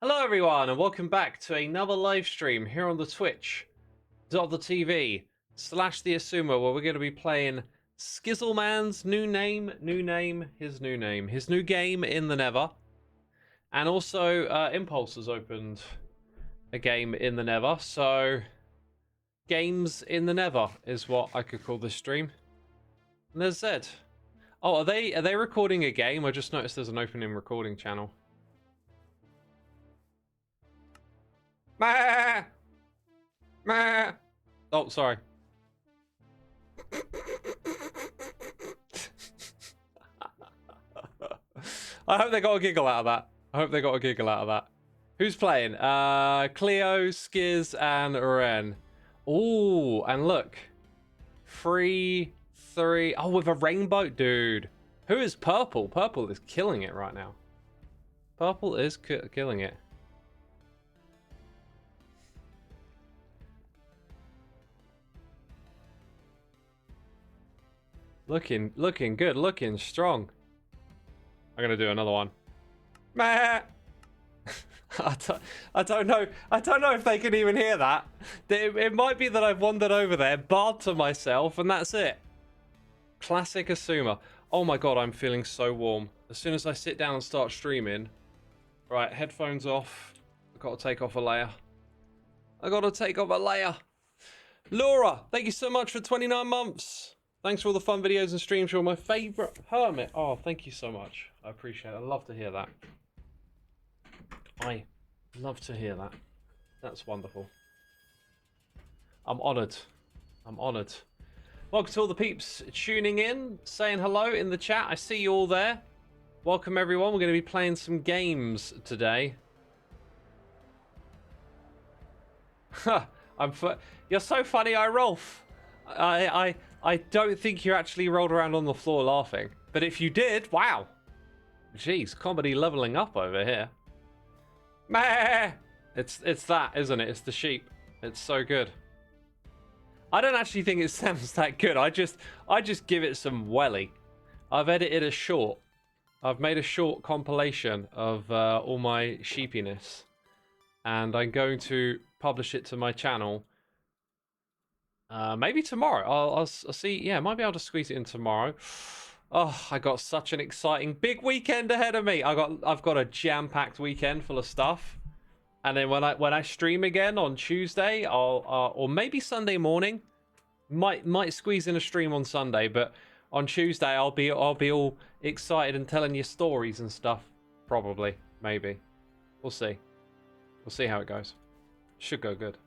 Hello everyone and welcome back to another live stream here on the Twitch.tv / the Xisuma, where we're going to be playing Skizzleman's new game in the Nether. And also Impulse has opened a game in the Nether, so games in the Nether is what I could call this stream. And there's Zed. Oh, are they recording a game? I just noticed there's an opening recording channel. Meh! Meh! Oh, sorry. I hope they got a giggle out of that. Who's playing? Cleo, Skiz, and Ren. Ooh, and look. 3, 3. Oh, with a rainbow? Dude. Who is Purple? Purple is killing it right now. Purple is killing it. Looking good, looking strong. I'm gonna do another one. Meh. I don't know if they can even hear that. It might be that I've wandered over there, barred to myself, and that's it. Classic Xisuma. Oh my god, I'm feeling so warm. As soon as I sit down and start streaming. Right, headphones off. I've got to take off a layer. Laura, thank you so much for 29 months. Thanks for all the fun videos and streams. You're my favourite hermit. Oh, thank you so much. I appreciate it. I love to hear that. I love to hear that. That's wonderful. I'm honoured. Welcome to all the peeps tuning in, saying hello in the chat. I see you all there. Welcome everyone. We're going to be playing some games today. You're so funny, Rolf. I don't think you actually rolled around on the floor laughing. But if you did, wow. Jeez, comedy leveling up over here. Meh! It's that, isn't it? It's the sheep. It's so good. I don't actually think it sounds that good. I just give it some welly. I've edited a short. I've made a short compilation of all my sheepiness. And I'm going to publish it to my channel. Maybe tomorrow. I'll see. Yeah, might be able to squeeze it in tomorrow. Oh, I got such an exciting big weekend ahead of me. I've got a jam-packed weekend full of stuff. And then when I stream again on Tuesday, or maybe Sunday morning, might squeeze in a stream on Sunday, but on Tuesday I'll be all excited and telling you stories and stuff. Probably, maybe. We'll see. We'll see how it goes. Should go good.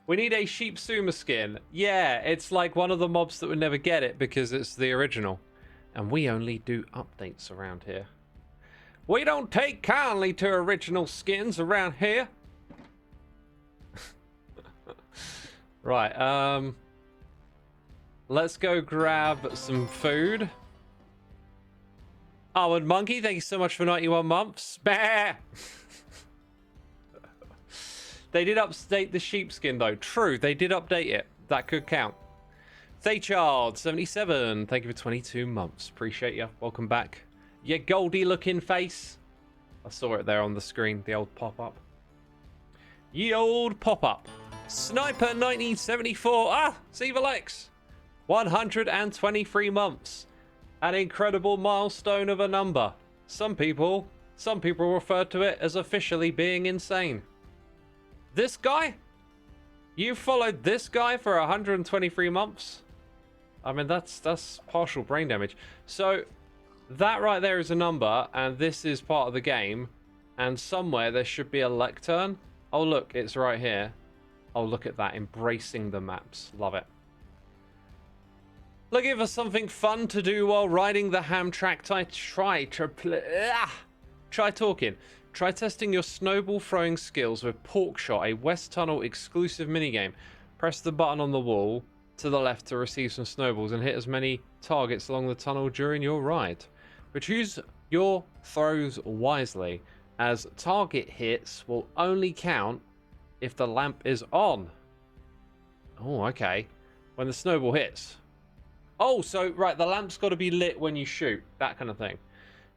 We need a Xisuma skin. Yeah, it's like one of the mobs that would never get it because it's the original. And we only do updates around here. We don't take kindly to original skins around here. Right, let's go grab some food. Oh, and Monkey, thank you so much for 91 months. Bah! They did update the sheepskin, though. True, they did update it. That could count. Thaychild, 77. Thank you for 22 months. Appreciate you. Welcome back. You Goldie-looking face. I saw it there on the screen, the old pop-up. Ye old pop-up. Sniper 1974. Ah, Sevalex. 123 months. An incredible milestone of a number. Some people refer to it as officially being insane. This guy? You followed this guy for 123 months? I mean, that's partial brain damage. So, that right there is a number, and this is part of the game. And somewhere there should be a lectern. Oh, look, it's right here. Oh, look at that. Embracing the maps. Love it. Looking for something fun to do while riding the ham track? Try talking. Try testing your snowball throwing skills with Porkshot, a West Tunnel exclusive minigame. Press the button on the wall to the left to receive some snowballs and hit as many targets along the tunnel during your ride. But choose your throws wisely, as target hits will only count if the lamp is on. Oh, okay. When the snowball hits. Oh, so, right, the lamp's got to be lit when you shoot. That kind of thing.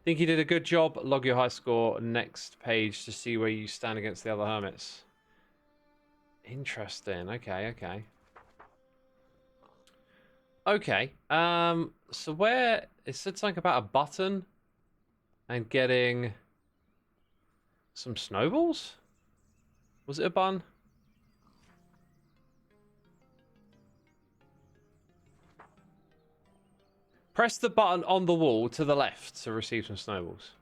Think you did a good job. Log your high score next page to see where you stand against the other hermits. Interesting. Okay, okay. Okay. So where it said something about a button and getting some snowballs? Was it a button? Press the button on the wall to the left to receive some snowballs.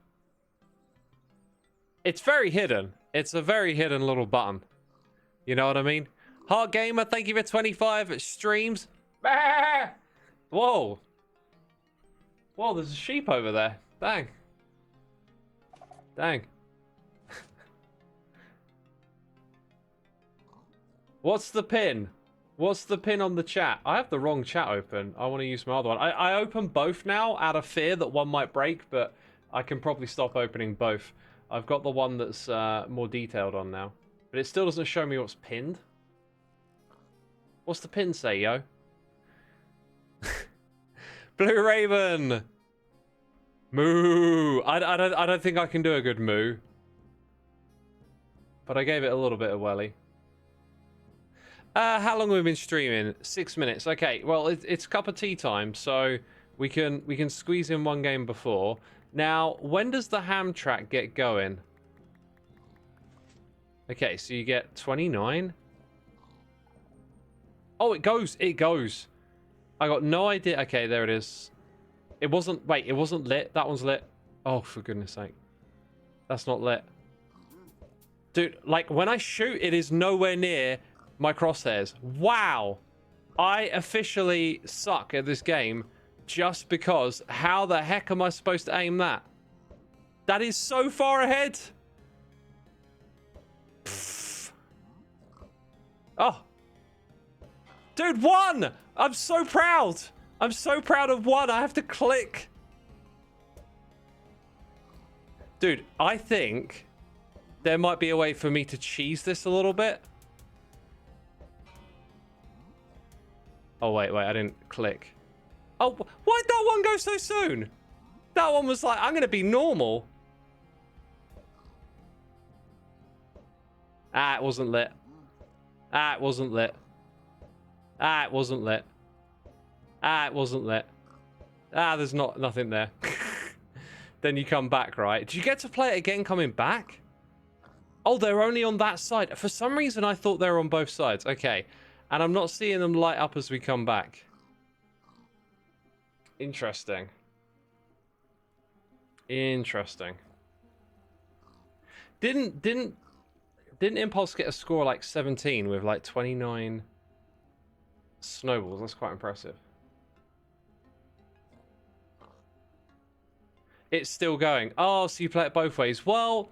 It's very hidden. It's a very hidden little button. You know what I mean? Heart Gamer, thank you for 25 streams. Whoa. Whoa, there's a sheep over there. Dang. Dang. What's the pin? What's the pin on the chat? I have the wrong chat open. I want to use my other one. I open both now out of fear that one might break, but I can probably stop opening both. I've got the one that's more detailed on now. But it still doesn't show me what's pinned. What's the pin say, yo? Blue Raven! Moo! I don't think I can do a good moo. But I gave it a little bit of welly. How long have we been streaming? 6 minutes. Okay, well, it's cup of tea time, so we can squeeze in one game before. Now, when does the ham track get going? Okay, so you get 29. Oh, it goes. It goes. I got no idea. Okay, there it is. It wasn't... Wait, it wasn't lit. That one's lit. Oh, for goodness sake. That's not lit. Dude, like, when I shoot, it is nowhere near my crosshairs. Wow. I officially suck at this game just because how the heck am I supposed to aim that? That is so far ahead. Pfft. Oh. Dude, one! I'm so proud. I'm so proud of one. I have to click. Dude, I think there might be a way for me to cheese this a little bit. Oh, wait, I didn't click. Oh, why'd that one go so soon? That one was like, I'm going to be normal. Ah, it wasn't lit. Ah, it wasn't lit. Ah, it wasn't lit. Ah, it wasn't lit. Ah, there's nothing there. Then you come back, right? Do you get to play it again coming back? Oh, they're only on that side. For some reason, I thought they were on both sides. Okay. And I'm not seeing them light up as we come back. Interesting. Interesting. Didn't Impulse get a score like 17 with like 29 snowballs? That's quite impressive. It's still going. Oh, so you play it both ways. Well,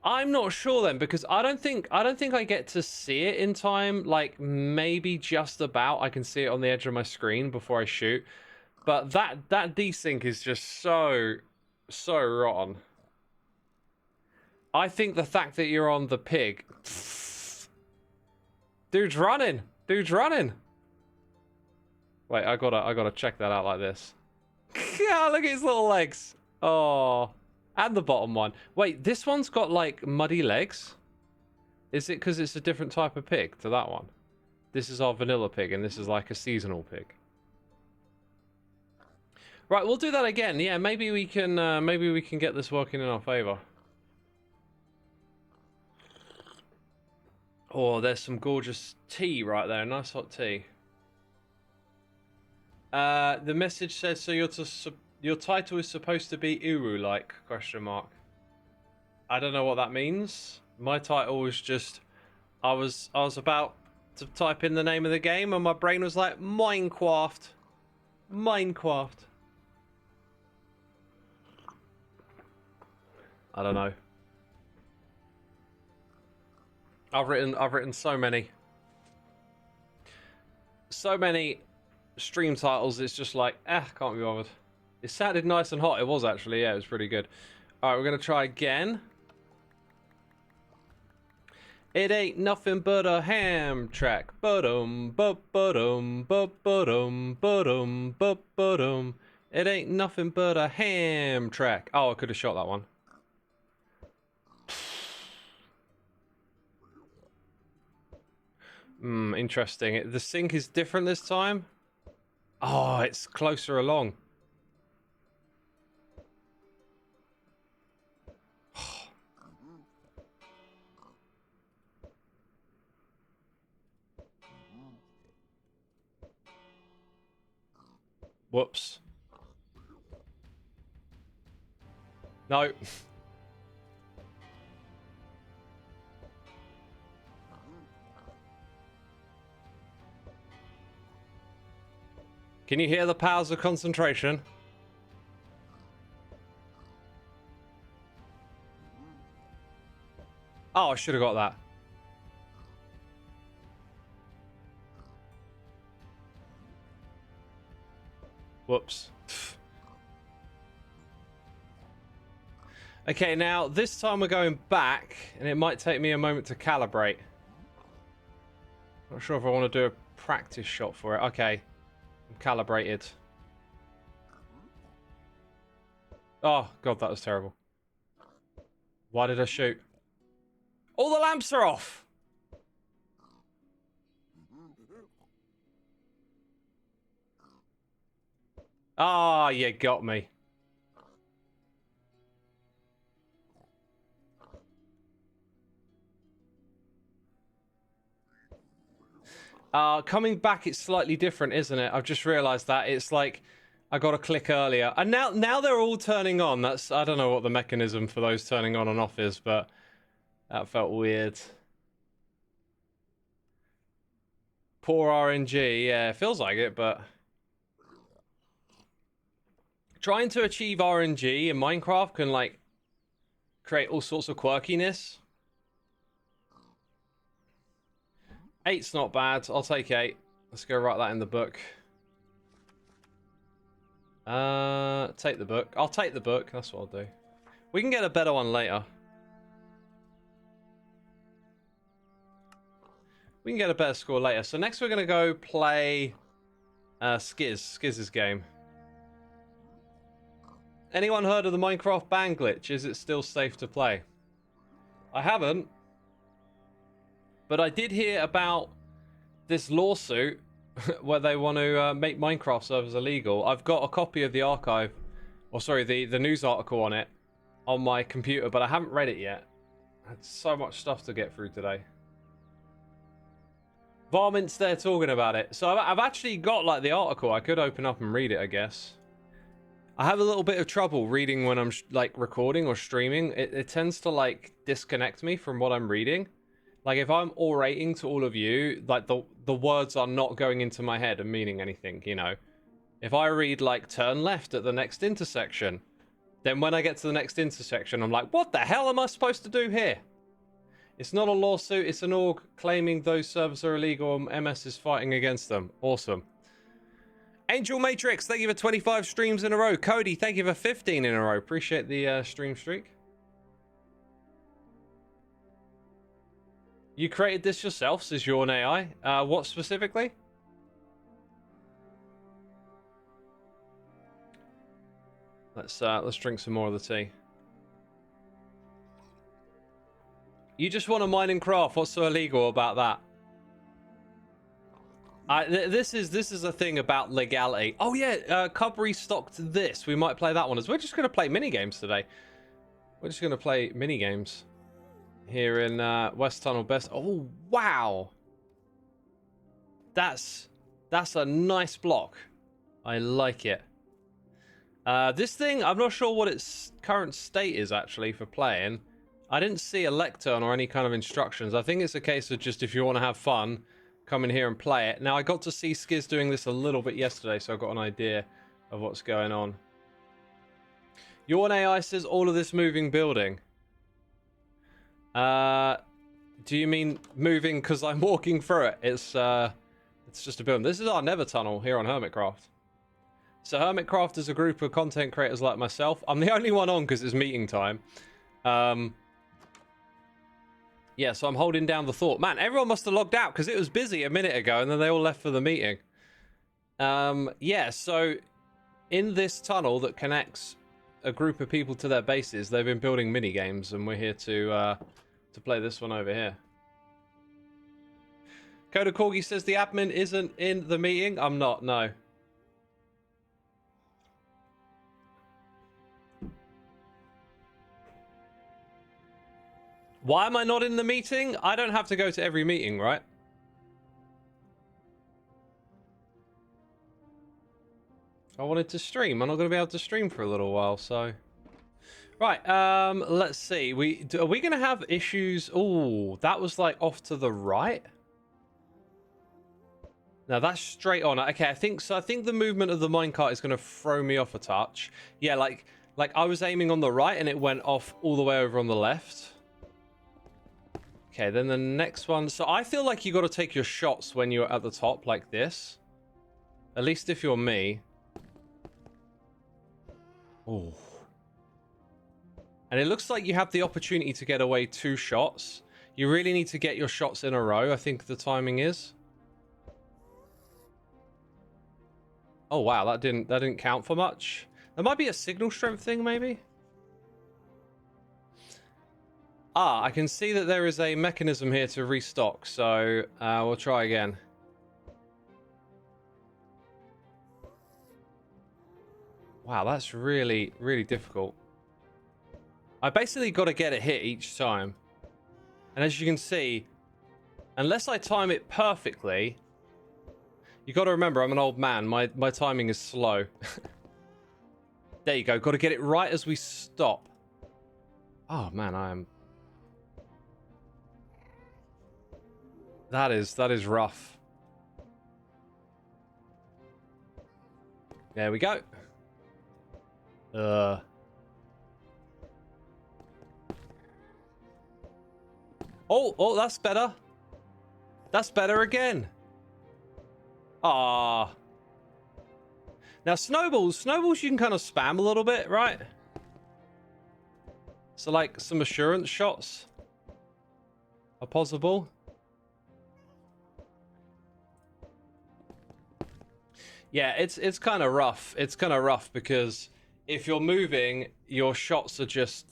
I'm not sure then, because I don't think I get to see it in time. Like, maybe just about I can see it on the edge of my screen before I shoot. But that desync is just so rotten. I think the fact that you're on the pig. Dude's running. Dude's running. Wait, I gotta check that out like this. Yeah, look at his little legs. Oh. And the bottom one. Wait, this one's got, like, muddy legs? Is it because it's a different type of pig to that one? This is our vanilla pig, and this is, like, a seasonal pig. Right, we'll do that again. Yeah, maybe we can get this working in our favor. Oh, there's some gorgeous tea right there. Nice hot tea. The message says, so your title is supposed to be Uru-like, question mark. I don't know what that means. My title was just, I was about to type in the name of the game and my brain was like, Minecraft. Minecraft. I don't know. I've written so many stream titles, it's just like, can't be bothered. It sounded nice and hot. It was actually, yeah, it was pretty good. Alright, we're gonna try again. It ain't nothing but a ham track. Ba-dum, ba-ba-dum, ba-ba-dum, ba-dum, ba-ba-dum. It ain't nothing but a ham track. Oh, I could have shot that one. Interesting. The sink is different this time. Oh, it's closer along. Whoops. No. Can you hear the powers of concentration? Oh, I should have got that. Whoops. Okay, now this time we're going back, and it might take me a moment to calibrate. Not sure if I want to do a practice shot for it. Okay, I'm calibrated. Oh, God, that was terrible. Why did I shoot? All the lamps are off! Ah, you got me. Coming back, it's slightly different, isn't it? I've just realized that. It's like I got to click earlier. And now they're all turning on. That's, I don't know what the mechanism for those turning on and off is, but that felt weird. Poor RNG. Yeah, it feels like it, but trying to achieve RNG in Minecraft can, like, create all sorts of quirkiness. 8's not bad. I'll take 8. Let's go write that in the book. Take the book. I'll take the book. That's what I'll do. We can get a better one later. We can get a better score later. So next we're going to go play Skiz's game. Anyone heard of the Minecraft ban glitch? Is it still safe to play? I haven't. But I did hear about this lawsuit where they want to make Minecraft servers illegal. I've got a copy of the archive, or sorry, the news article on it on my computer, but I haven't read it yet. I had so much stuff to get through today. Varmint's there talking about it. So I've actually got, like, the article. I could open up and read it, I guess. I have a little bit of trouble reading when I'm, like, recording or streaming. It tends to, like, disconnect me from what I'm reading. Like, if I'm orating to all of you, like, the words are not going into my head and meaning anything, you know? If I read, like, turn left at the next intersection, then when I get to the next intersection, I'm like, what the hell am I supposed to do here? It's not a lawsuit, it's an org claiming those servers are illegal and MS is fighting against them. Awesome. Angel Matrix, thank you for 25 streams in a row. Cody, thank you for 15 in a row. Appreciate the stream streak. You created this yourself, says Yawn AI. What specifically? Let's drink some more of the tea. You just want to mine and craft. What's so illegal about that? This is a thing about legality. Oh yeah, Cub restocked this. We might play that one as we're just going to play mini games today. We're just going to play mini games here in West Tunnel Best. Oh wow, that's a nice block. I like it. This thing, I'm not sure what its current state is actually for playing. I didn't see a lectern or any kind of instructions. I think it's a case of just if you want to have fun, come in here and play it. Now, I got to see Skiz doing this a little bit yesterday, so I got an idea of what's going on. Yawn AI says all of this moving building. Do you mean moving because I'm walking through it? It's just a building. This is our Nether Tunnel here on Hermitcraft. So Hermitcraft is a group of content creators like myself. I'm the only one on because it's meeting time. Yeah, so I'm holding down the thought. Man, everyone must have logged out because it was busy a minute ago and then they all left for the meeting. Yeah, so in this tunnel that connects a group of people to their bases, they've been building mini games, and we're here to play this one over here. Coda Corgi says the admin isn't in the meeting. I'm not, no. Why am I not in the meeting? I don't have to go to every meeting, right? I wanted to stream. I'm not going to be able to stream for a little while, so... Right, let's see. Are we going to have issues? Oh, that was like off to the right? Now that's straight on. Okay, I think so. I think the movement of the minecart is going to throw me off a touch. Yeah, like I was aiming on the right and it went off all the way over on the left. Okay, then the next one. So I feel like you got to take your shots when you're at the top like this. At least if you're me. Oh. And it looks like you have the opportunity to get away 2 shots. You really need to get your shots in a row, I think the timing is. Oh wow, that didn't count for much. There might be a signal strength thing, maybe? Ah, I can see that there is a mechanism here to restock, so we'll try again. Wow, that's really, really difficult. I basically got to get a hit each time. And as you can see, unless I time it perfectly, you got to remember, I'm an old man. My timing is slow. There you go. Got to get it right as we stop. Oh, man, I am... That is rough. There we go. Oh, that's better. That's better again. Ah. Now snowballs you can kind of spam a little bit, right? So like some assurance shots are possible. Yeah, it's kind of rough. It's kind of rough because if you're moving, your shots are just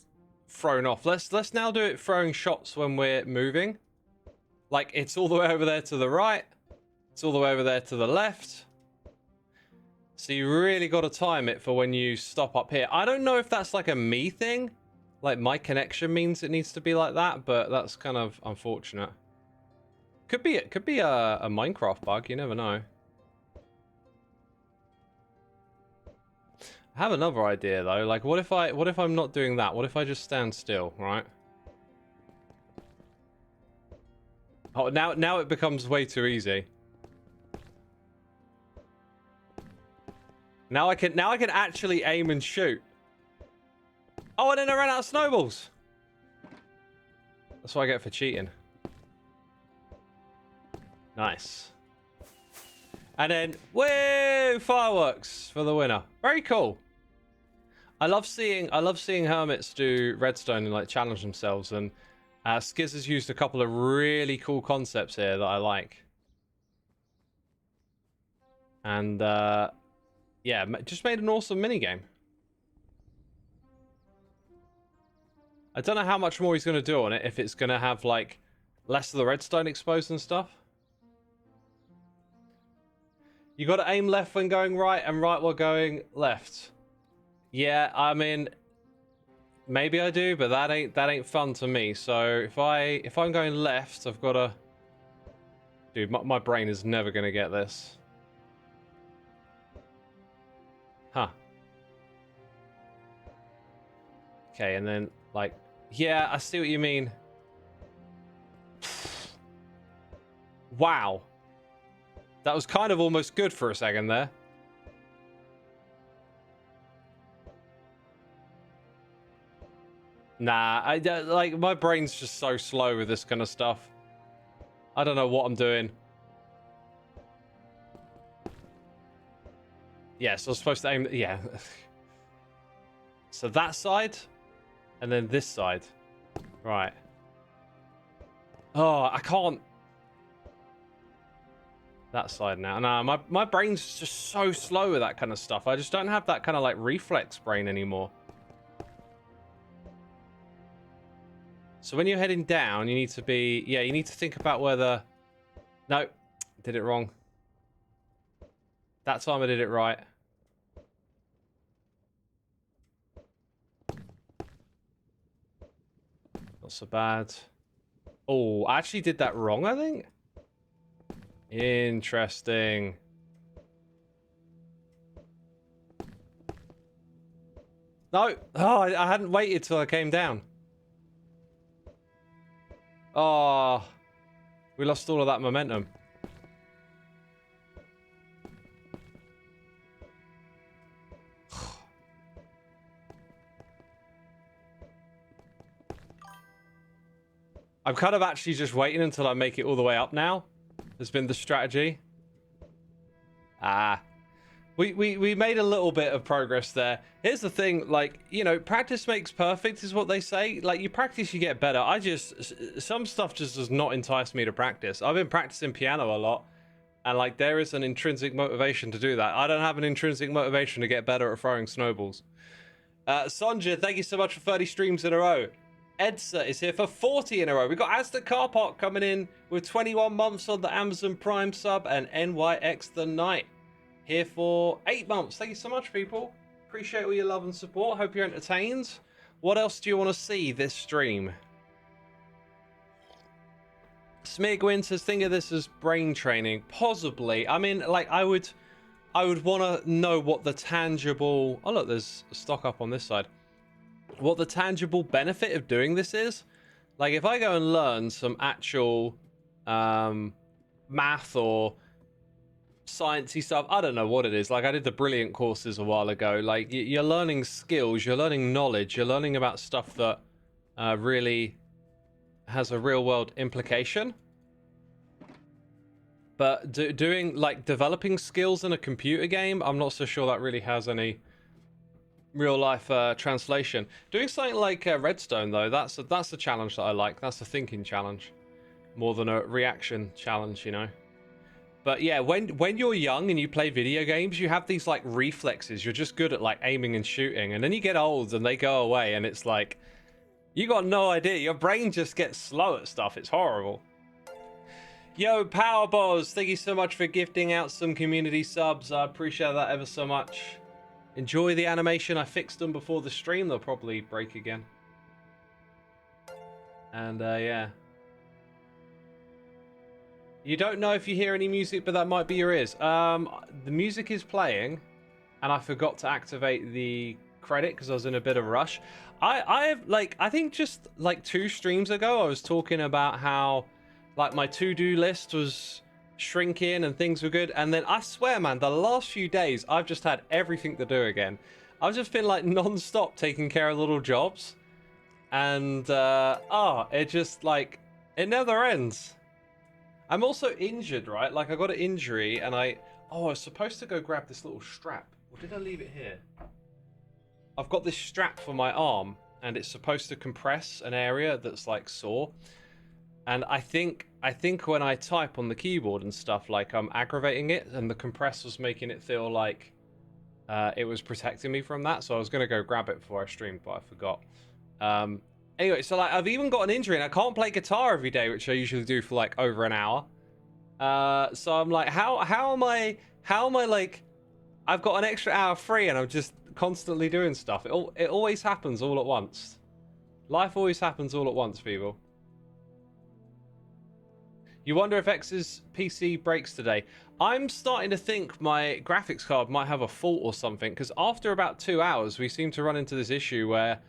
thrown off. Let's now do it throwing shots when we're moving. Like it's all the way over there to the right. It's all the way over there to the left. So you really got to time it for when you stop up here. I don't know if that's like a me thing. Like my connection means it needs to be like that, but that's kind of unfortunate. Could be a Minecraft bug, you never know. I have another idea though. Like what if I'm not doing that? What if I just stand still, right? Oh, now it becomes way too easy. Now I can actually aim and shoot. Oh, and then I ran out of snowballs. That's what I get for cheating. Nice. And then, whoa, fireworks for the winner. Very cool. I love seeing hermits do redstone and like challenge themselves, and Skiz has used a couple of really cool concepts here that I like. And yeah, just made an awesome minigame. I don't know how much more he's going to do on it, if it's going to have like less of the redstone exposed and stuff. You got to aim left when going right and right while going left. Yeah, I mean, maybe I do, but that ain't fun to me. So if I'm going left, I've got to... Dude, my brain is never going to get this. Huh. Okay, and then, like... Yeah, I see what you mean. Wow. That was kind of almost good for a second there. Nah, like, my brain's just so slow with this kind of stuff. I don't know what I'm doing. Yeah, so I'm supposed to aim... Yeah. So that side, and then this side. Right. Oh, I can't... that side now. No, my brain's just so slow with that kind of stuff. I just don't have that kind of like reflex brain anymore. So when you're heading down, you need to be... Yeah, you need to think about whether... No, did it wrong. That time I did it right. Not so bad. Oh, I actually did that wrong, I think. Interesting. No. Oh, I hadn't waited till I came down. Oh, we lost all of that momentum. I'm kind of actually just waiting until I make it all the way up now. Has been the strategy. We made a little bit of progress there. Here's the thing, like, you know, practice makes perfect is what they say. Like, you practice, you get better. Some stuff just does not entice me to practice. I've been practicing piano a lot, and like, there is an intrinsic motivation to do that. I don't have an intrinsic motivation to get better at throwing snowballs. Sonja, thank you so much for 30 streams in a row. Edsa is here for 40 in a row. We got Asda Car Park coming in with 21 months on the Amazon Prime sub, and NYX the Night here for 8 months. Thank you so much, people. Appreciate all your love and support. Hope you're entertained. What else do you want to see this stream? Smeargwin says, think of this as brain training. Possibly. I mean, like, I would want to know what the tangible... Oh, look, there's stock up on this side. What the tangible benefit of doing this is. Like, if I go and learn some actual math or sciencey stuff, I don't know what it is. Like, I did the Brilliant courses a while ago. Like, you're learning skills, you're learning knowledge, you're learning about stuff that really has a real world implication. But doing, like, developing skills in a computer game, I'm not so sure that really has any real life translation. Doing something like Redstone, though, that's a challenge that I like. That's a thinking challenge more than a reaction challenge, you know. But yeah, when you're young and you play video games, you have these like reflexes. You're just good at like aiming and shooting, and then you get old and they go away, and it's like you got no idea. Your brain just gets slow at stuff. It's horrible. Yo, Powerboss, thank you so much for gifting out some community subs. I appreciate that ever so much. Enjoy the animation. I fixed them before the stream. They'll probably break again. And yeah. You don't know if you hear any music, but that might be your ears. The music is playing, and I forgot to activate the credit because I was in a bit of a rush. I think just like 2 streams ago, I was talking about how like my to-do list was shrinking and things were good, and then I swear, man, the last few days I've just had everything to do again. I've just been like non-stop taking care of little jobs, and it just like it never ends. I'm also injured, right? Like, I got an injury, and I was supposed to go grab this little strap. Or did I leave it here? I've got this strap for my arm, and it's supposed to compress an area that's, like, sore. And I think when I type on the keyboard and stuff, like, I'm aggravating it, and the compress was making it feel like it was protecting me from that. So I was going to go grab it before I streamed, but I forgot. Anyway, so like I've even got an injury and I can't play guitar every day, which I usually do for like over an hour. So I'm like, how am I like, I've got an extra hour free and I'm just constantly doing stuff. It always happens all at once. Life always happens all at once, people. You wonder if X's PC breaks today. I'm starting to think my graphics card might have a fault or something, because after about 2 hours, we seem to run into this issue where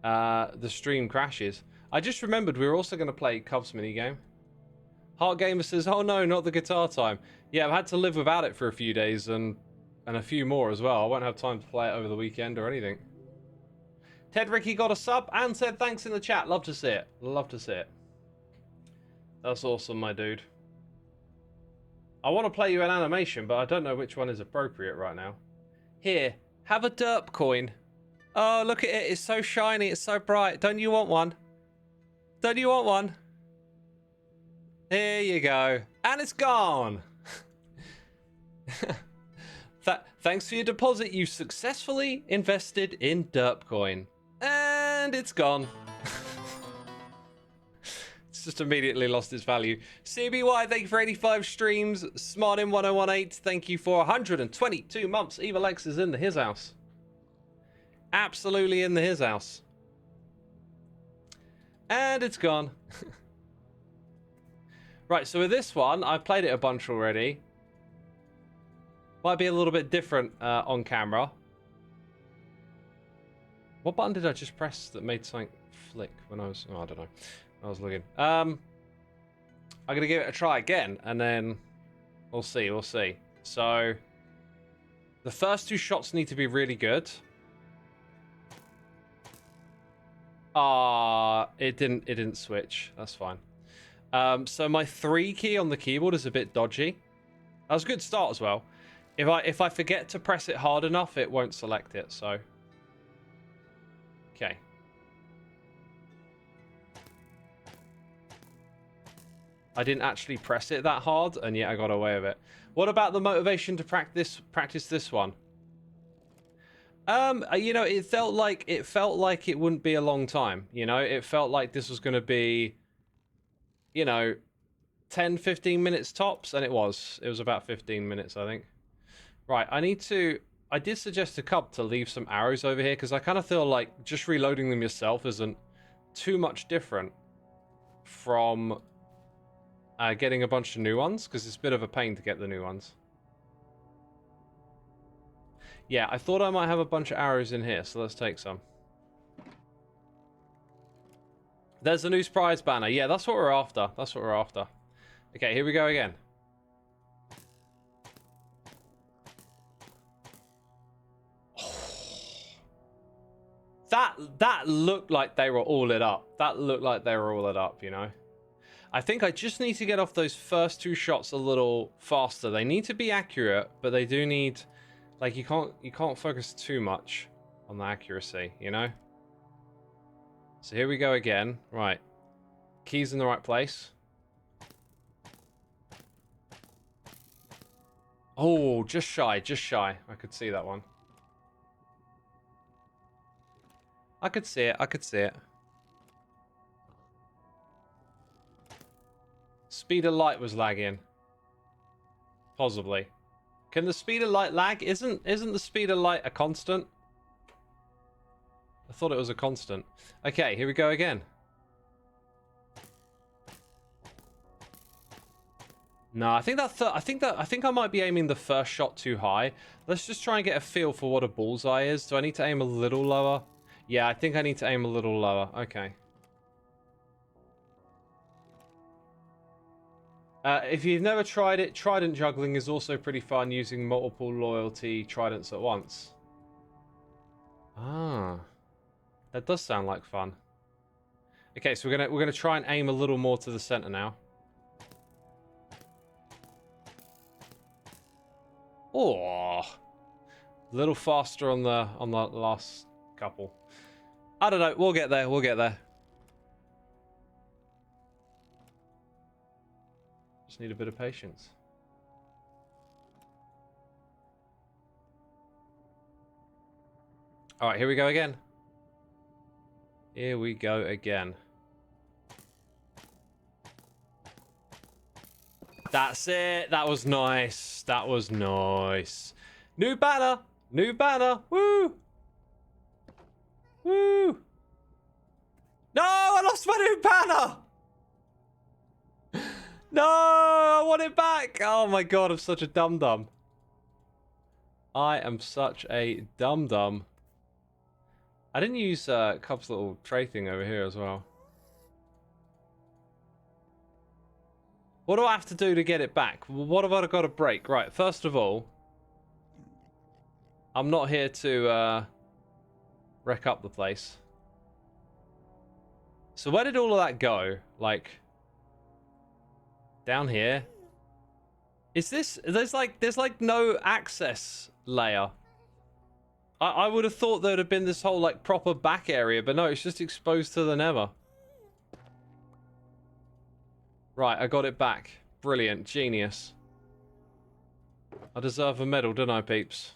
the stream crashes. I just remembered we were also going to play Cubs minigame. Heart Gamer says, oh no, not the guitar time. Yeah, I've had to live without it for a few days and a few more as well. I won't have time to play it over the weekend or anything. Ted Ricky got a sub and said thanks in the chat. Love to see it. Love to see it. That's awesome, my dude. I want to play you an animation, but I don't know which one is appropriate right now. Here, have a derp coin. Oh, look at it. It's so shiny. It's so bright. Don't you want one? Don't you want one? Here you go. And it's gone. Thanks for your deposit. You successfully invested in Derpcoin. And it's gone. It's just immediately lost its value. CBY, thank you for 85 streams. Smartin1018, thank you for 122 months. Evil X is in the his house. Absolutely in the his house. And it's gone. Right, so with this one, I've played it a bunch already. Might be a little bit different on camera. What button did I just press that made something flick when I was... Oh, I don't know. I was looking. I'm going to give it a try again, and then we'll see, we'll see. So, the first 2 shots need to be really good. It didn't switch. That's fine. So my 3 key on the keyboard is a bit dodgy. That was a good start as well. If I forget to press it hard enough, it won't select it, so. Okay. I didn't actually press it that hard, and yet I got away with it. What about the motivation to practice this one? You know, it felt like it wouldn't be a long time, you know? It felt like this was going to be, you know, 10, 15 minutes tops, and it was. It was about 15 minutes, I think. Right, I did suggest to Cub to leave some arrows over here, because I kind of feel like just reloading them yourself isn't too much different from getting a bunch of new ones, because it's a bit of a pain to get the new ones. Yeah, I thought I might have a bunch of arrows in here, so let's take some. There's a new prize banner. Yeah, that's what we're after. That's what we're after. Okay, here we go again. That looked like they were all lit up. That looked like they were all lit up, you know? I think I just need to get off those first 2 shots a little faster. They need to be accurate, but they do need... Like, you can't focus too much on the accuracy, you know? So here we go again. Right. Keys in the right place. Oh, just shy, just shy. I could see that one. I could see it, I could see it. Speed of light was lagging. Possibly. Can the speed of light lag? Isn't the speed of light a constant? I thought it was a constant. Okay, here we go again. No, I think I might be aiming the first shot too high. Let's just try and get a feel for what a bullseye is. Do I need to aim a little lower? Yeah, I think I need to aim a little lower. Okay. If you've never tried it, trident juggling is also pretty fun using multiple loyalty tridents at once. Ah, that does sound like fun. Okay, so we're gonna try and aim a little more to the center now. Oh, a little faster on the last couple. I don't know. We'll get there. We'll get there. Just need a bit of patience. All right, here we go again. Here we go again. That's it. That was nice. That was nice. New banner. New banner. Woo. Woo. No, I lost my new banner. No, I want it back. Oh my god, I'm such a dum-dum. I am such a dum-dum. I didn't use Cub's little tray thing over here as well. What do I have to do to get it back? What have I got to break? Right, first of all, I'm not here to wreck up the place. So where did all of that go? Like, down here? Is this... There's like no access layer. I would have thought there'd have been this whole like proper back area, but no, it's just exposed to the nether. Right, I got it back. Brilliant. Genius. I deserve a medal, don't I, peeps?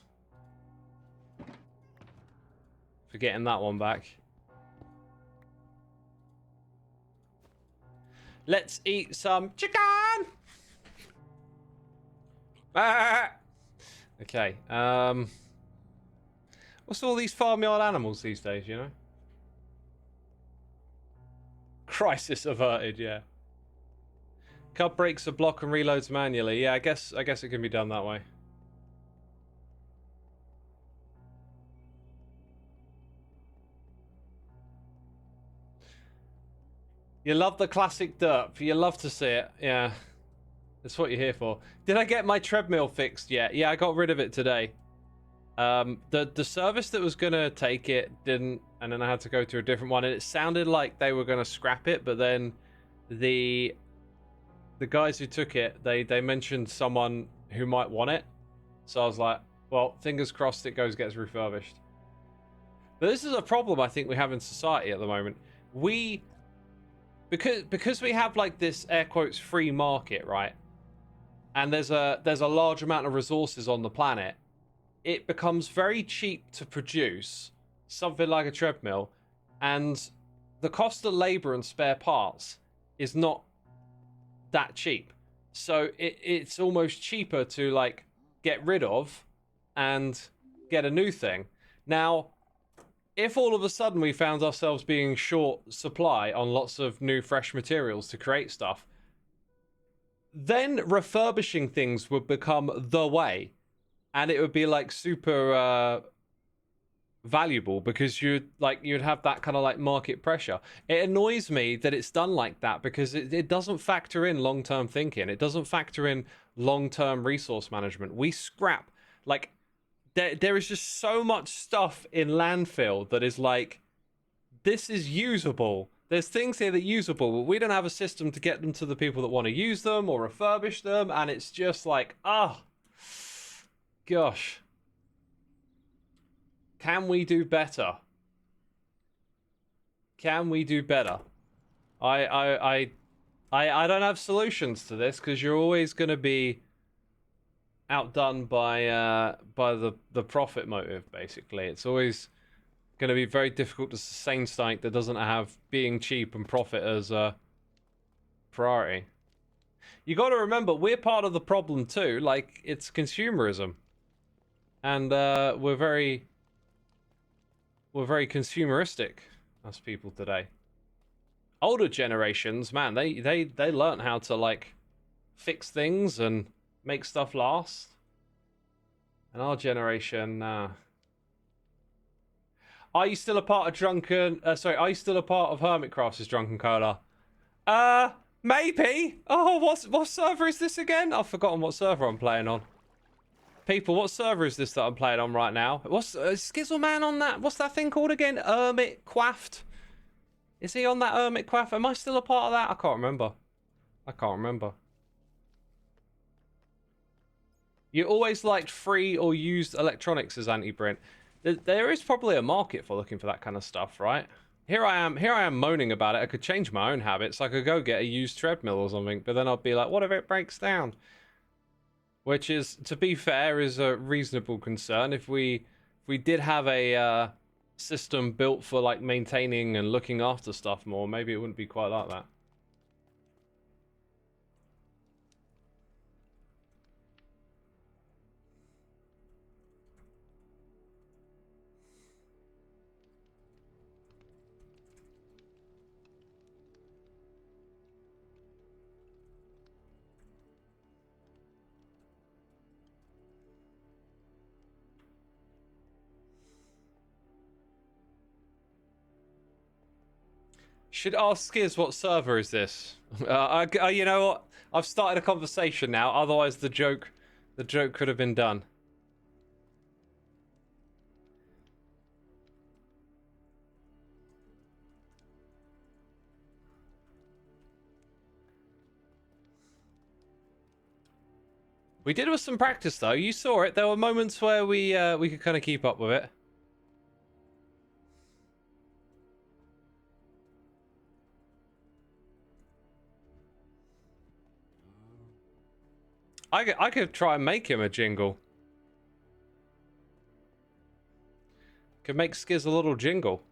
For getting that one back. Let's eat some chicken! Ah! Okay, what's all these farmyard animals these days, you know? Crisis averted, yeah. Cub breaks a block and reloads manually. Yeah, I guess it can be done that way. You love the classic derp. You love to see it. Yeah. That's what you're here for. Did I get my treadmill fixed yet? Yeah, I got rid of it today. The service that was gonna take it didn't, and then I had to go to a different one, and it sounded like they were gonna scrap it, but then the guys who took it, they mentioned someone who might want it. So I was like, well, fingers crossed it gets refurbished. But this is a problem I think we have in society at the moment. Because we have like this air quotes free market, right? And there's a large amount of resources on the planet. It becomes very cheap to produce something like a treadmill, and the cost of labor and spare parts is not that cheap. So it's almost cheaper to like get rid of and get a new thing. Now, if all of a sudden we found ourselves being short supply on lots of new fresh materials to create stuff, then refurbishing things would become the way, and it would be like super valuable because you'd have that kind of like market pressure. It annoys me that it's done like that because it doesn't factor in long-term thinking. It doesn't factor in long-term resource management. We scrap like there is just so much stuff in landfill that is like, this is usable. There's things here that are usable, but we don't have a system to get them to the people that want to use them or refurbish them, and it's just like, gosh. Can we do better? Can we do better? I don't have solutions to this because you're always going to be outdone by the profit motive. Basically, it's always going to be very difficult to sustain something that doesn't have being cheap and profit as a priority. You got to remember, we're part of the problem too. Like, it's consumerism, and we're very consumeristic as people today. Older generations, man, they learned how to like fix things and make stuff last. And our generation, nah. Are you still a part of are you still a part of Hermitcraft's Drunken Cola? Maybe. Oh, what server is this again? I've forgotten what server I'm playing on. People, what server is this that I'm playing on right now? What's Skizzleman on that? What's that thing called again? Hermitcraft? Is he on that Hermitcraft? Am I still a part of that? I can't remember. You always liked free or used electronics as anti-Brent. There is probably a market for looking for that kind of stuff, right? Here I am moaning about it. I could change my own habits. I could go get a used treadmill or something, but then I'd be like, what if it breaks down? Which is, to be fair, is a reasonable concern. If we did have a system built for like maintaining and looking after stuff more, maybe it wouldn't be quite like that. Should ask Skiz, what server is this? You know what? I've started a conversation now. Otherwise, the joke could have been done. We did with some practice, though. You saw it. There were moments where we could kind of keep up with it. I could try and make him a jingle. Could make Skiz a little jingle.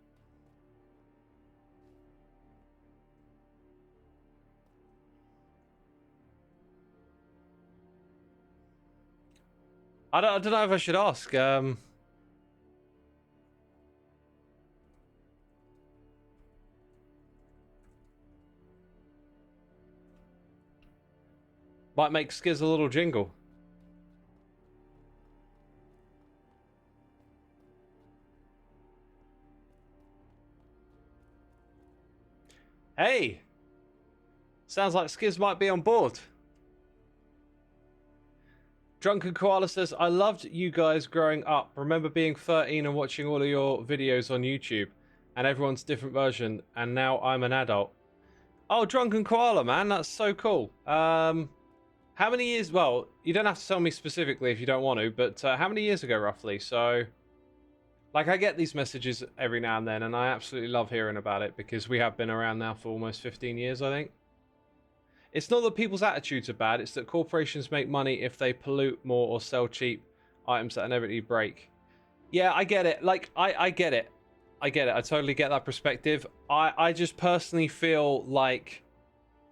I don't know if I should ask. Might make Skiz a little jingle. Hey! Sounds like Skiz might be on board. Drunken Koala says, I loved you guys growing up. Remember being 13 and watching all of your videos on YouTube. And everyone's different version. And now I'm an adult. Oh, Drunken Koala, man. That's so cool. How many years... Well, you don't have to tell me specifically if you don't want to. But how many years ago, roughly? So... Like, I get these messages every now and then. And I absolutely love hearing about it. Because we have been around now for almost 15 years, I think. It's not that people's attitudes are bad, it's that corporations make money if they pollute more or sell cheap items that inevitably break. Yeah, I get it. Like, I get it. I get it. I totally get that perspective. I just personally feel like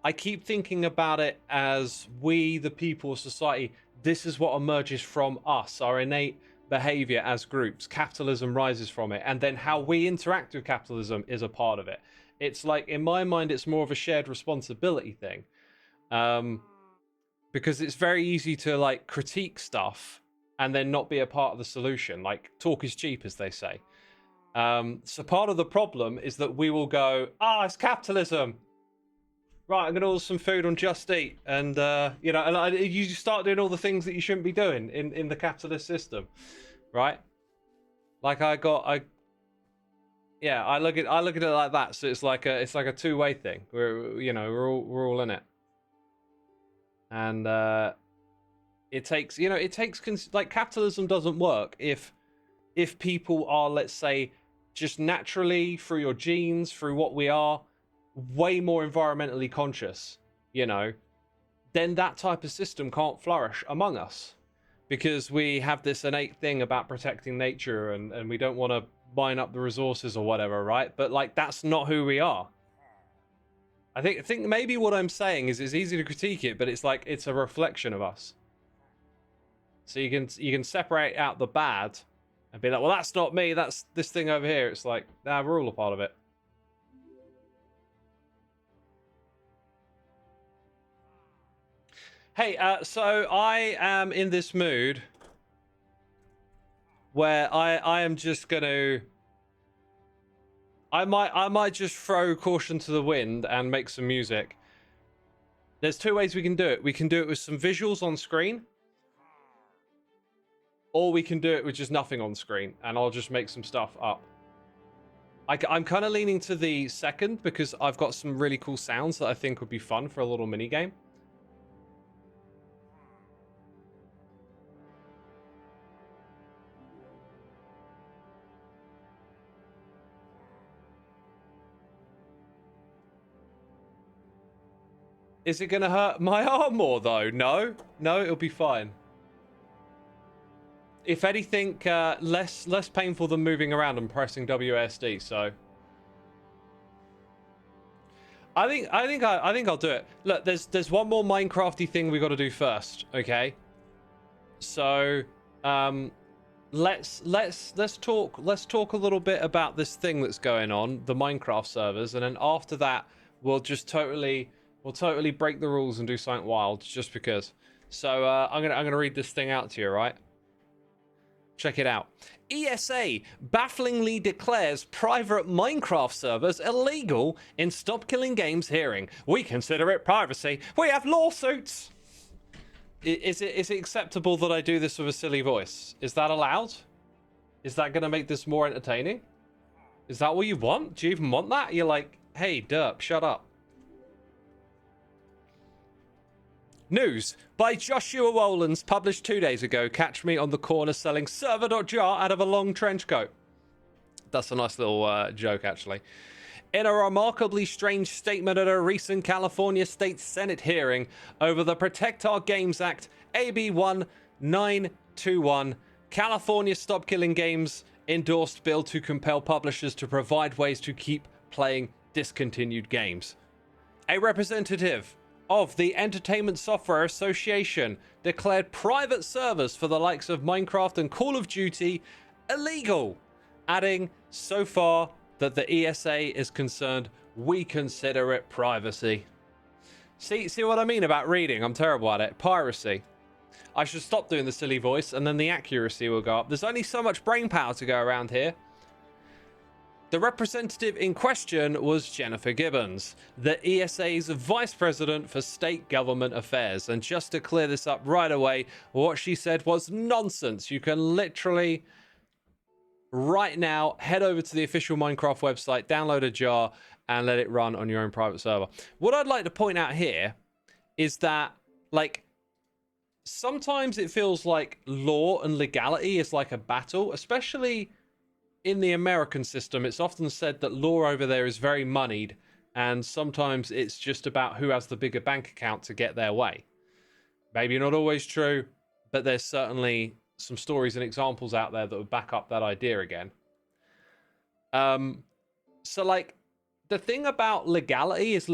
I keep thinking about it as we, the people of society, this is what emerges from us, our innate behavior as groups. Capitalism rises from it. And then how we interact with capitalism is a part of it. It's like, in my mind, it's more of a shared responsibility thing. Because it's very easy to like critique stuff and then not be a part of the solution. Like, talk is cheap, as they say. So part of the problem is that we will go, it's capitalism. Right, I'm gonna order some food on Just Eat, and you know, and you start doing all the things that you shouldn't be doing in the capitalist system, right? Like I look at it like that. So it's like a two-way thing. We're all in it. And it takes like capitalism doesn't work if people are, let's say, just naturally through your genes, through what we are, way more environmentally conscious, then that type of system can't flourish among us, because we have this innate thing about protecting nature and we don't want to mine up the resources or whatever, right? But like, that's not who we are. I think maybe what I'm saying is it's easy to critique it, but it's like it's a reflection of us. So you can separate out the bad and be like, well, that's not me, that's this thing over here. It's like, nah, we're all a part of it. Hey, so I am in this mood where I am just gonna... I might just throw caution to the wind and make some music. There's two ways we can do it. We can do it with some visuals on screen, or we can do it with just nothing on screen, and I'll just make some stuff up. I'm kind of leaning to the second because I've got some really cool sounds that I think would be fun for a little mini game. Is it going to hurt my arm more, though? No, it'll be fine. If anything, less painful than moving around and pressing WASD. So, I think I'll do it. Look, there's one more Minecrafty thing we got to do first. Okay. So, let's talk a little bit about this thing that's going on, the Minecraft servers, and then after that, we'll just totally break the rules and do something wild, just because. So I'm gonna read this thing out to you, right? Check it out. ESA bafflingly declares private Minecraft servers illegal in Stop Killing Games hearing. We consider it privacy. We have lawsuits. Is it acceptable that I do this with a silly voice? Is that allowed? Is that gonna make this more entertaining? Is that what you want? Do you even want that? You're like, hey, derp, shut up. News by Joshua Wolens, published 2 days ago. Catch me on the corner selling server.jar out of a long trench coat. That's a nice little joke, actually. In a remarkably strange statement at a recent California State Senate hearing over the Protect Our Games Act, AB 1921, California Stop Killing Games endorsed bill to compel publishers to provide ways to keep playing discontinued games. A representative of the Entertainment Software Association declared private servers for the likes of Minecraft and Call of Duty illegal, adding, so far that the ESA is concerned, we consider it privacy. See what I mean about reading? I'm terrible at it. Piracy. I should stop doing the silly voice and then the accuracy will go up. There's only so much brain power to go around here. The representative in question was Jennifer Gibbons, the ESA's Vice President for State Government Affairs. And just to clear this up right away, what she said was nonsense. You can literally, right now, head over to the official Minecraft website, download a jar, and let it run on your own private server. What I'd like to point out here is that, like, sometimes it feels like law and legality is like a battle, especially in the American system. It's often said that law over there is very moneyed, and sometimes it's just about who has the bigger bank account to get their way. Maybe not always true, but there's certainly some stories and examples out there that would back up that idea again. So, like, the thing about legality is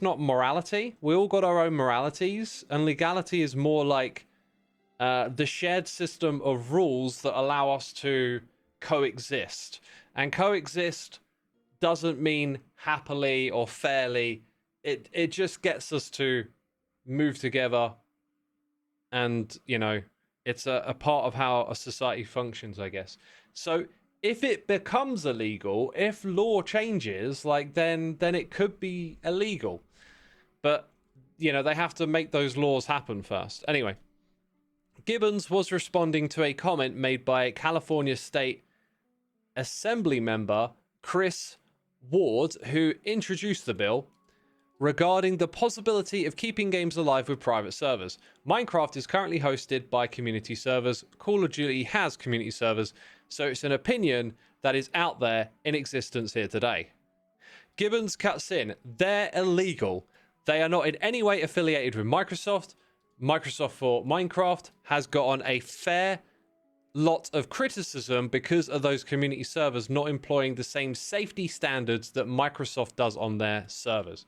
not morality. We all got our own moralities, and legality is more like the shared system of rules that allow us to coexist. And coexist doesn't mean happily or fairly. It just gets us to move together, and, you know, it's a part of how a society functions, I guess. So if it becomes illegal, if law changes, like, then it could be illegal. But, you know, they have to make those laws happen first. Anyway, Gibbons was responding to a comment made by California State Assembly member Chris Ward, who introduced the bill, regarding the possibility of keeping games alive with private servers. Minecraft is currently hosted by community servers. Call of Duty has community servers, so it's an opinion that is out there in existence here today. Gibbons cuts in. They're illegal. They are not in any way affiliated with Microsoft. Microsoft for Minecraft has gotten a fair lot of criticism because of those community servers not employing the same safety standards that Microsoft does on their servers.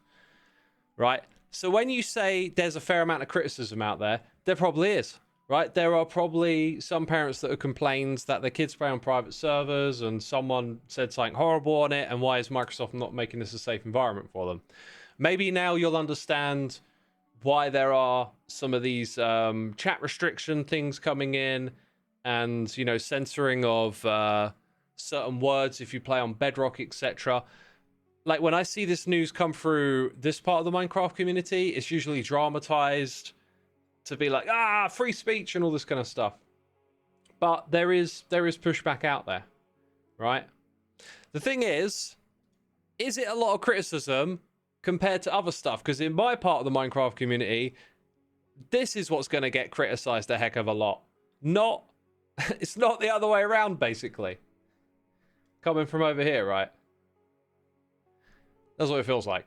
Right? So when you say there's a fair amount of criticism out there, there probably is, right? There are probably some parents that have complained that their kids play on private servers and someone said something horrible on it, and why is Microsoft not making this a safe environment for them? Maybe now you'll understand why there are some of these chat restriction things coming in, and, you know, censoring of certain words if you play on Bedrock, etc. Like, when I see this news come through this part of the Minecraft community, it's usually dramatized to be like, free speech and all this kind of stuff. But there is pushback out there, right? The thing is it a lot of criticism compared to other stuff? Because in my part of the Minecraft community, this is what's going to get criticized a heck of a lot. It's not the other way around, basically. Coming from over here, right? That's what it feels like.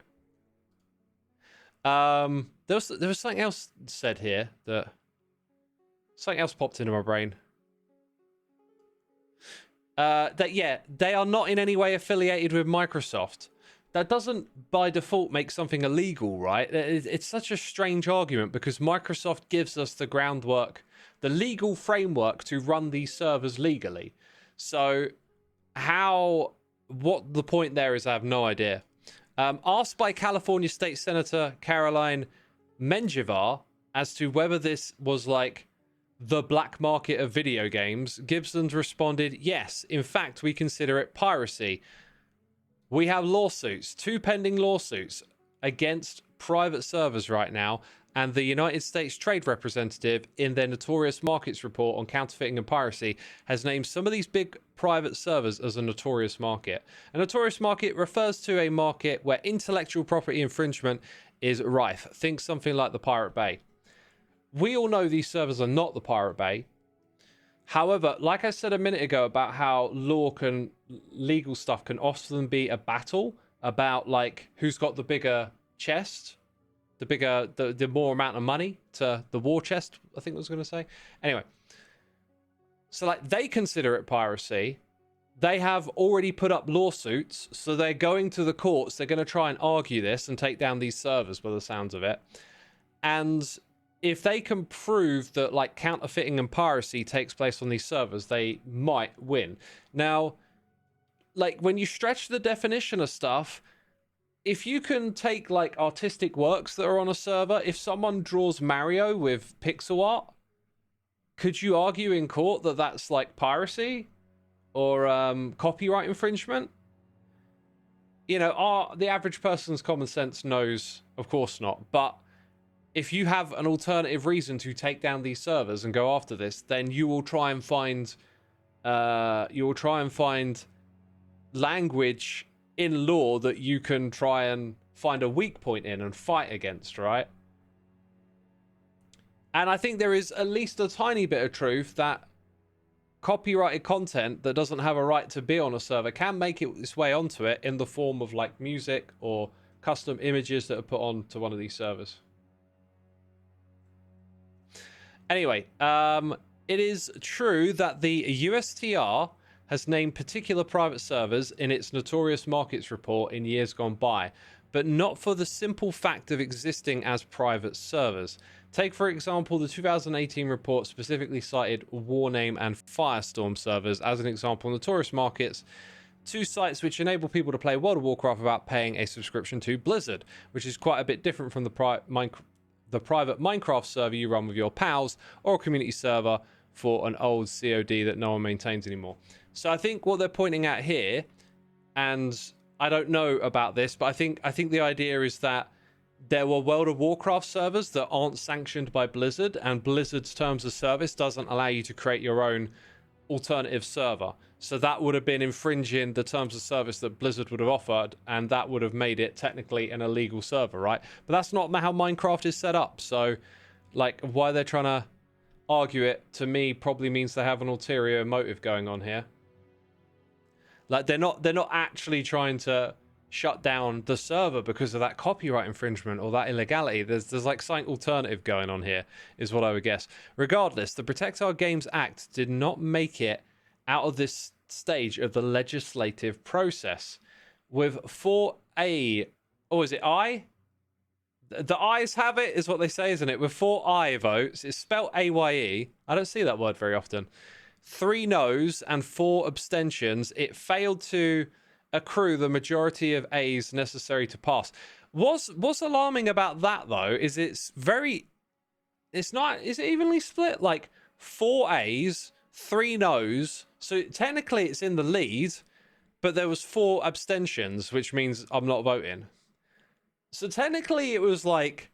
There was something else said here that something else popped into my brain. That they are not in any way affiliated with Microsoft. That doesn't by default make something illegal, right? It's such a strange argument because Microsoft gives us the groundwork, the legal framework to run these servers legally. So what the point there is, I have no idea. Asked by California State Senator Caroline Menjivar as to whether this was like the black market of video games, Gibson responded, yes, in fact, we consider it piracy. We have lawsuits, 2 pending lawsuits against private servers right now, and the United States Trade Representative in their Notorious Markets report on counterfeiting and piracy has named some of these big private servers as a notorious market. A notorious market refers to a market where intellectual property infringement is rife. Think something like the Pirate Bay. We all know these servers are not the Pirate Bay. However, like I said a minute ago about how legal stuff can often be a battle about like who's got the bigger chest, the more amount of money to the war chest, I think I was going to say. Anyway, so like they consider it piracy. They have already put up lawsuits, so they're going to the courts. They're going to try and argue this and take down these servers by the sounds of it. And if they can prove that like counterfeiting and piracy takes place on these servers, they might win. Now, like when you stretch the definition of stuff, if you can take like artistic works that are on a server, if someone draws Mario with pixel art, could you argue in court that that's like piracy or copyright infringement? You know, the average person's common sense knows, of course not. But if you have an alternative reason to take down these servers and go after this, then you will try and find language in law that you can try and find a weak point in and fight against, right? And I think there is at least a tiny bit of truth that copyrighted content that doesn't have a right to be on a server can make its way onto it in the form of like music or custom images that are put onto one of these servers. Anyway, it is true that the USTR has named particular private servers in its Notorious Markets report in years gone by, but not for the simple fact of existing as private servers. Take, for example, the 2018 report specifically cited Warname and Firestorm servers as an example. Notorious Markets, two sites which enable people to play World of Warcraft without paying a subscription to Blizzard, which is quite a bit different from the private Minecraft server you run with your pals or a community server for an old COD that no one maintains anymore. So I think what they're pointing at here, and I don't know about this, but I think the idea is that there were World of Warcraft servers that aren't sanctioned by Blizzard, and Blizzard's terms of service doesn't allow you to create your own alternative server. So that would have been infringing the terms of service that Blizzard would have offered, and that would have made it technically an illegal server, right? But that's not how Minecraft is set up. So, like, why they're trying to argue it, to me, probably means they have an ulterior motive going on here. Like, they're not actually trying to shut down the server because of that copyright infringement or that illegality. There's like something alternative going on here, is what I would guess. Regardless, the Protect Our Games Act did not make it out of this stage of the legislative process. With 4A, or is it I? The ayes have it, is what they say, isn't it? With 4 aye votes, it's spelled AYE. I don't see that word very often. 3 noes and 4 abstentions. It failed to accrue the majority of A's necessary to pass. What's alarming about that, though, is it's not, is it evenly split? Like 4 A's, 3 no's. So technically it's in the lead, but there was 4 abstentions, which means I'm not voting. So technically it was like,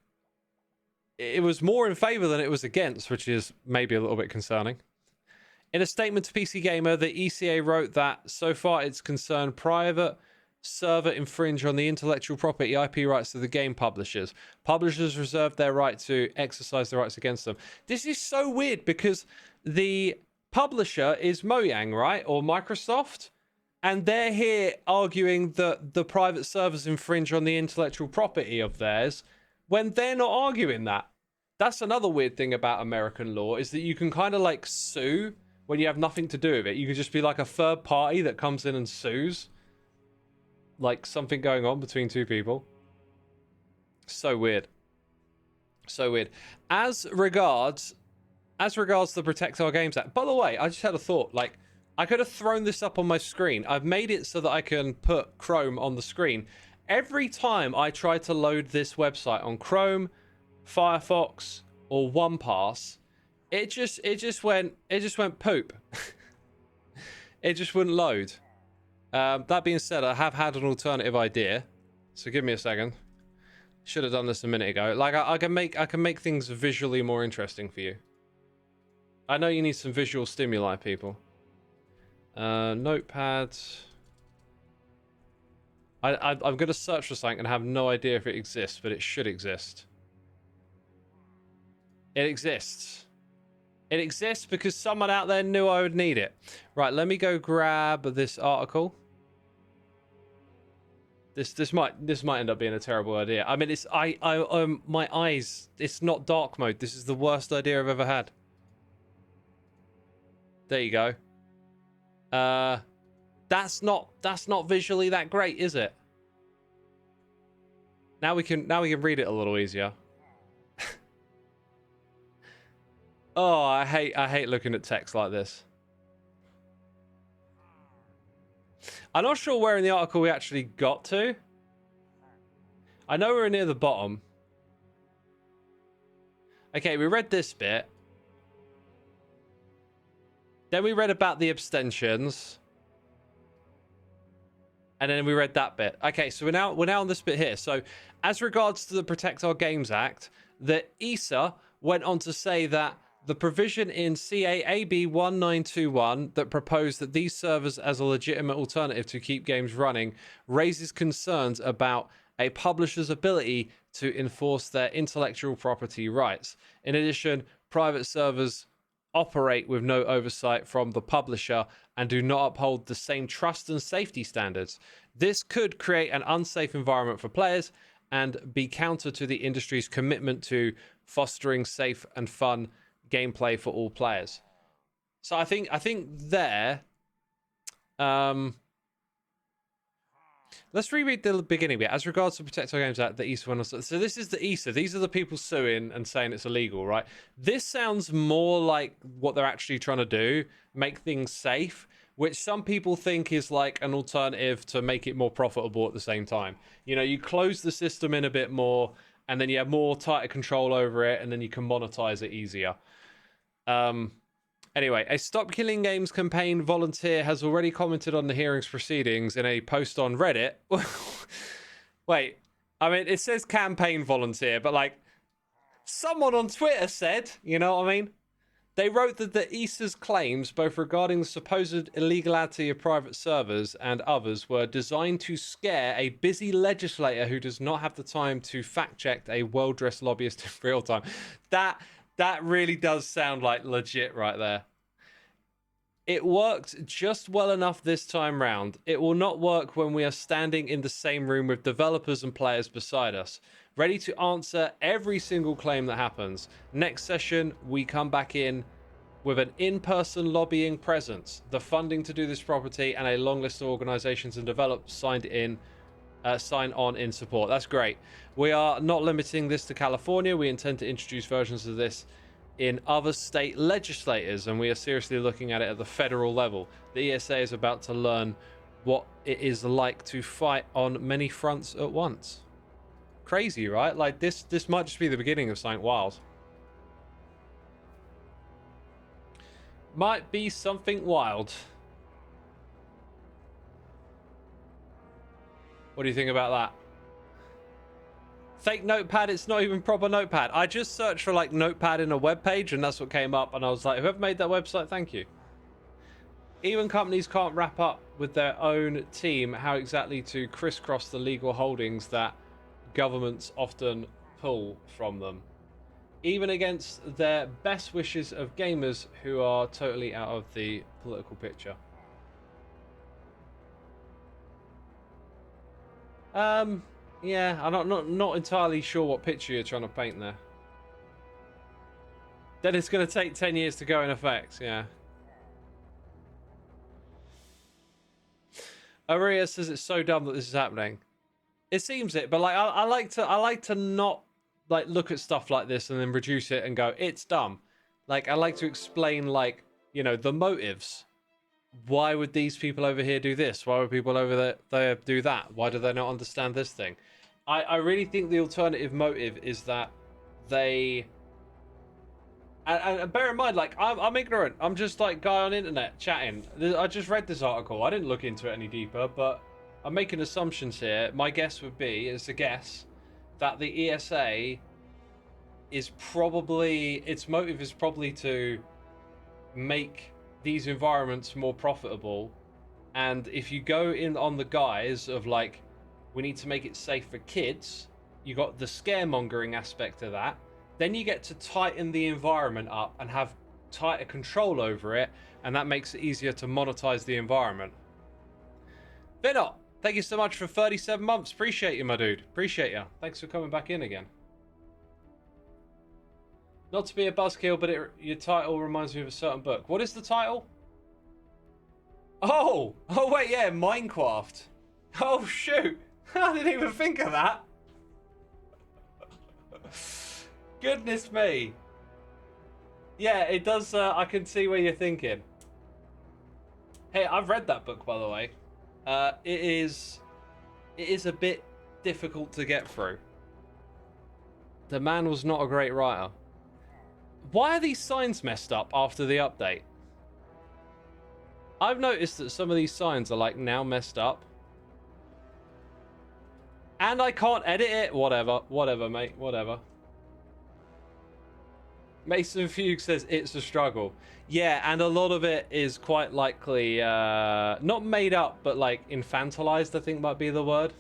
it was more in favor than it was against, which is maybe a little bit concerning. In a statement to PC Gamer, the ECA wrote that so far it's concerned private server infringe on the intellectual property IP rights of the game publishers. Publishers reserve their right to exercise the rights against them. This is so weird because the publisher is Mojang, right? Or Microsoft. And they're here arguing that the private servers infringe on the intellectual property of theirs when they're not arguing that. That's another weird thing about American law, is that you can kind of like sue when you have nothing to do with it. You can just be like a third party that comes in and sues. Like something going on between two people. So weird. So weird. As regards the Protect Our Games Act. By the way, I just had a thought. Like, I could have thrown this up on my screen. I've made it so that I can put Chrome on the screen. Every time I try to load this website on Chrome, Firefox, or OnePass, it just went poop. It just wouldn't load. That being said, I have had an alternative idea, so give me a second. Should have done this a minute ago. Like I can make things visually more interesting for you. I know you need some visual stimuli, people. Notepad. I'm gonna search for something and have no idea if it exists, but it should exist. It exists. It exists because someone out there knew I would need it. Right, let me go grab this article. This might end up being a terrible idea. I mean, it's my eyes. It's not dark mode. This is the worst idea I've ever had. There you go. That's not visually that great, is it? Now we can read it a little easier. Oh, I hate looking at text like this. I'm not sure where in the article we actually got to. I know we're near the bottom. Okay, we read this bit. Then we read about the abstentions. And then we read that bit. Okay, so we're now on this bit here. So, as regards to the Protect Our Games Act, the ESA went on to say that the provision in CAAB 1921 that proposed that these serve as a legitimate alternative to keep games running raises concerns about a publisher's ability to enforce their intellectual property rights. In addition, private servers operate with no oversight from the publisher and do not uphold the same trust and safety standards. This could create an unsafe environment for players and be counter to the industry's commitment to fostering safe and fun gameplay for all players. So I think there, let's reread the beginning bit. As regards to Protect Our Games Act, the ESA went on. So this is the ESA. These are the people suing and saying it's illegal, right? This sounds more like what they're actually trying to do, make things safe, which some people think is like an alternative to make it more profitable at the same time. You know, you close the system in a bit more, and then you have more tighter control over it, and then you can monetize it easier. Anyway, a Stop Killing Games campaign volunteer has already commented on the hearings proceedings in a post on Reddit. Wait, I mean, it says campaign volunteer, but like, someone on Twitter said, you know what I mean? They wrote that the ESA's claims, both regarding the supposed illegality of private servers and others, were designed to scare a busy legislator who does not have the time to fact-check a well-dressed lobbyist in real time. That really does sound like legit right there. It worked just well enough this time round. It will not work when we are standing in the same room with developers and players beside us, ready to answer every single claim that happens. Next session, we come back in with an in-person lobbying presence, the funding to do this property, and a long list of organizations and developers sign on in support. That's great. We are not limiting this to California. We intend to introduce versions of this in other state legislators, and we are seriously looking at it at the federal level. The ESA is about to learn what it is like to fight on many fronts at once. Crazy, right? Like this might just be the beginning of something wild. Might be something wild. What do you think about that? Fake notepad, it's not even proper notepad. I just searched for like notepad in a web page and that's what came up, and I was like, whoever made that website, thank you. Even companies can't wrap up with their own team how exactly to crisscross the legal holdings that governments often pull from them, even against their best wishes of gamers who are totally out of the political picture. Yeah, I'm not entirely sure what picture you're trying to paint there. Then it's going to take 10 years to go in effect, yeah. Aria says it's so dumb that this is happening. It seems it, but like I like to not like look at stuff like this and then reduce it and go, it's dumb. Like I like to explain, like, you know, the motives. Why would these people over here do this? Why would people over there do that? Why do they not understand this thing? I really think the alternative motive is that they... And bear in mind, like, I'm ignorant. I'm just like guy on internet chatting. I just read this article. I didn't look into it any deeper, but I'm making assumptions here. My guess would be, it's a guess, that the ESA is probably... its motive is probably to make these environments more profitable, and if you go in on the guise of like, we need to make it safe for kids, you got the scaremongering aspect of that, then you get to tighten the environment up and have tighter control over it, and that makes it easier to monetize the environment. Vinot, Thank you so much for 37 months. Appreciate you, my dude. Appreciate you. Thanks for coming back in again. Not to be a buzzkill, but your title reminds me of a certain book. What is the title? Oh! Oh, wait, yeah, Minecraft. Oh, shoot. I didn't even think of that. Goodness me. Yeah, it does. I can see where you're thinking. Hey, I've read that book, by the way. It is a bit difficult to get through. The man was not a great writer. Why are these signs messed up after the update? I've noticed that some of these signs are like now messed up. And I can't edit it. Whatever, mate. Whatever. Mason Fugue says it's a struggle. Yeah, and a lot of it is quite likely not made up, but like infantilized, I think might be the word.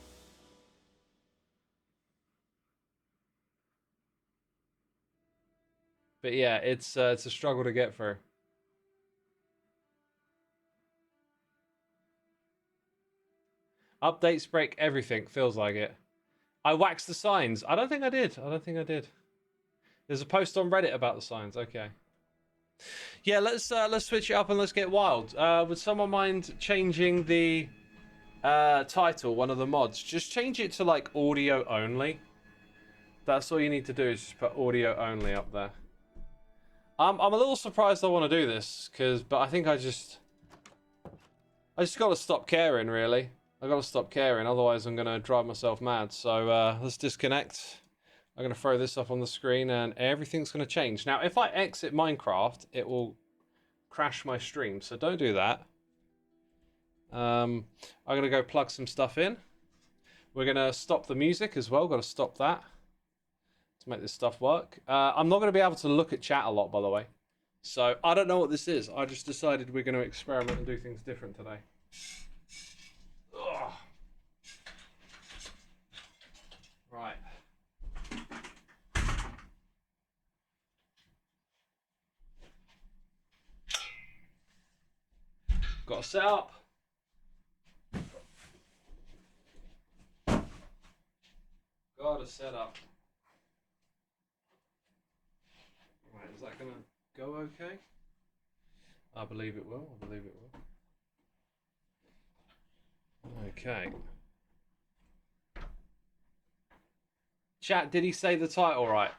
But yeah, it's a struggle to get through. Updates break everything, feels like it. I waxed the signs. I don't think I did. There's a post on Reddit about the signs. Okay. Yeah, let's switch it up and let's get wild. Would someone mind changing the title, one of the mods? Just change it to like audio only. That's all you need to do is just put audio only up there. I'm a little surprised I want to do this, but I think I just got to stop caring, really. I got to stop caring, otherwise I'm going to drive myself mad. So let's disconnect. I'm going to throw this up on the screen and everything's going to change. Now, if I exit Minecraft, it will crash my stream, so don't do that. I'm going to go plug some stuff in. We're going to stop the music as well. Got to stop that to make this stuff work. I'm not going to be able to look at chat a lot, by the way. So I don't know what this is. I just decided we're going to experiment and do things different today. Ugh. Right. Got to set up. Got to set up. Right, is that going to go okay? I believe it will. I believe it will. Okay. Chat, did he say the title right?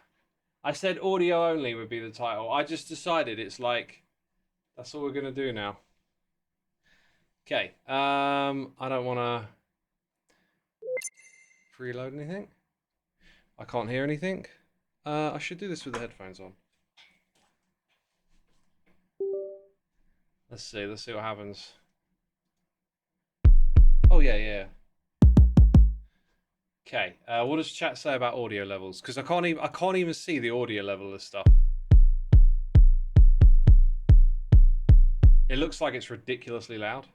I said audio only would be the title. I just decided it's like, that's all we're going to do now. Okay. I don't want to preload anything. I can't hear anything. I should do this with the headphones on. Let's see what happens. Oh yeah. Okay, what does chat say about audio levels? Because I can't even see the audio level of stuff. It looks like it's ridiculously loud.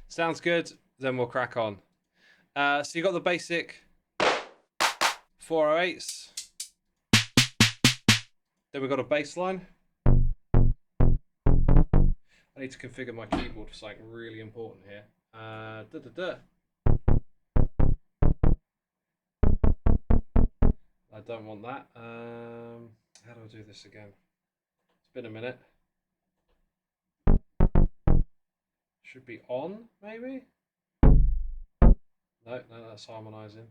Sounds good. Then we'll crack on. So you got the basic 408s. Then we've got a bass line. I need to configure my keyboard for something really important here. I don't want that. How do I do this again? It's been a minute. Should be on, maybe? No, that's harmonizing.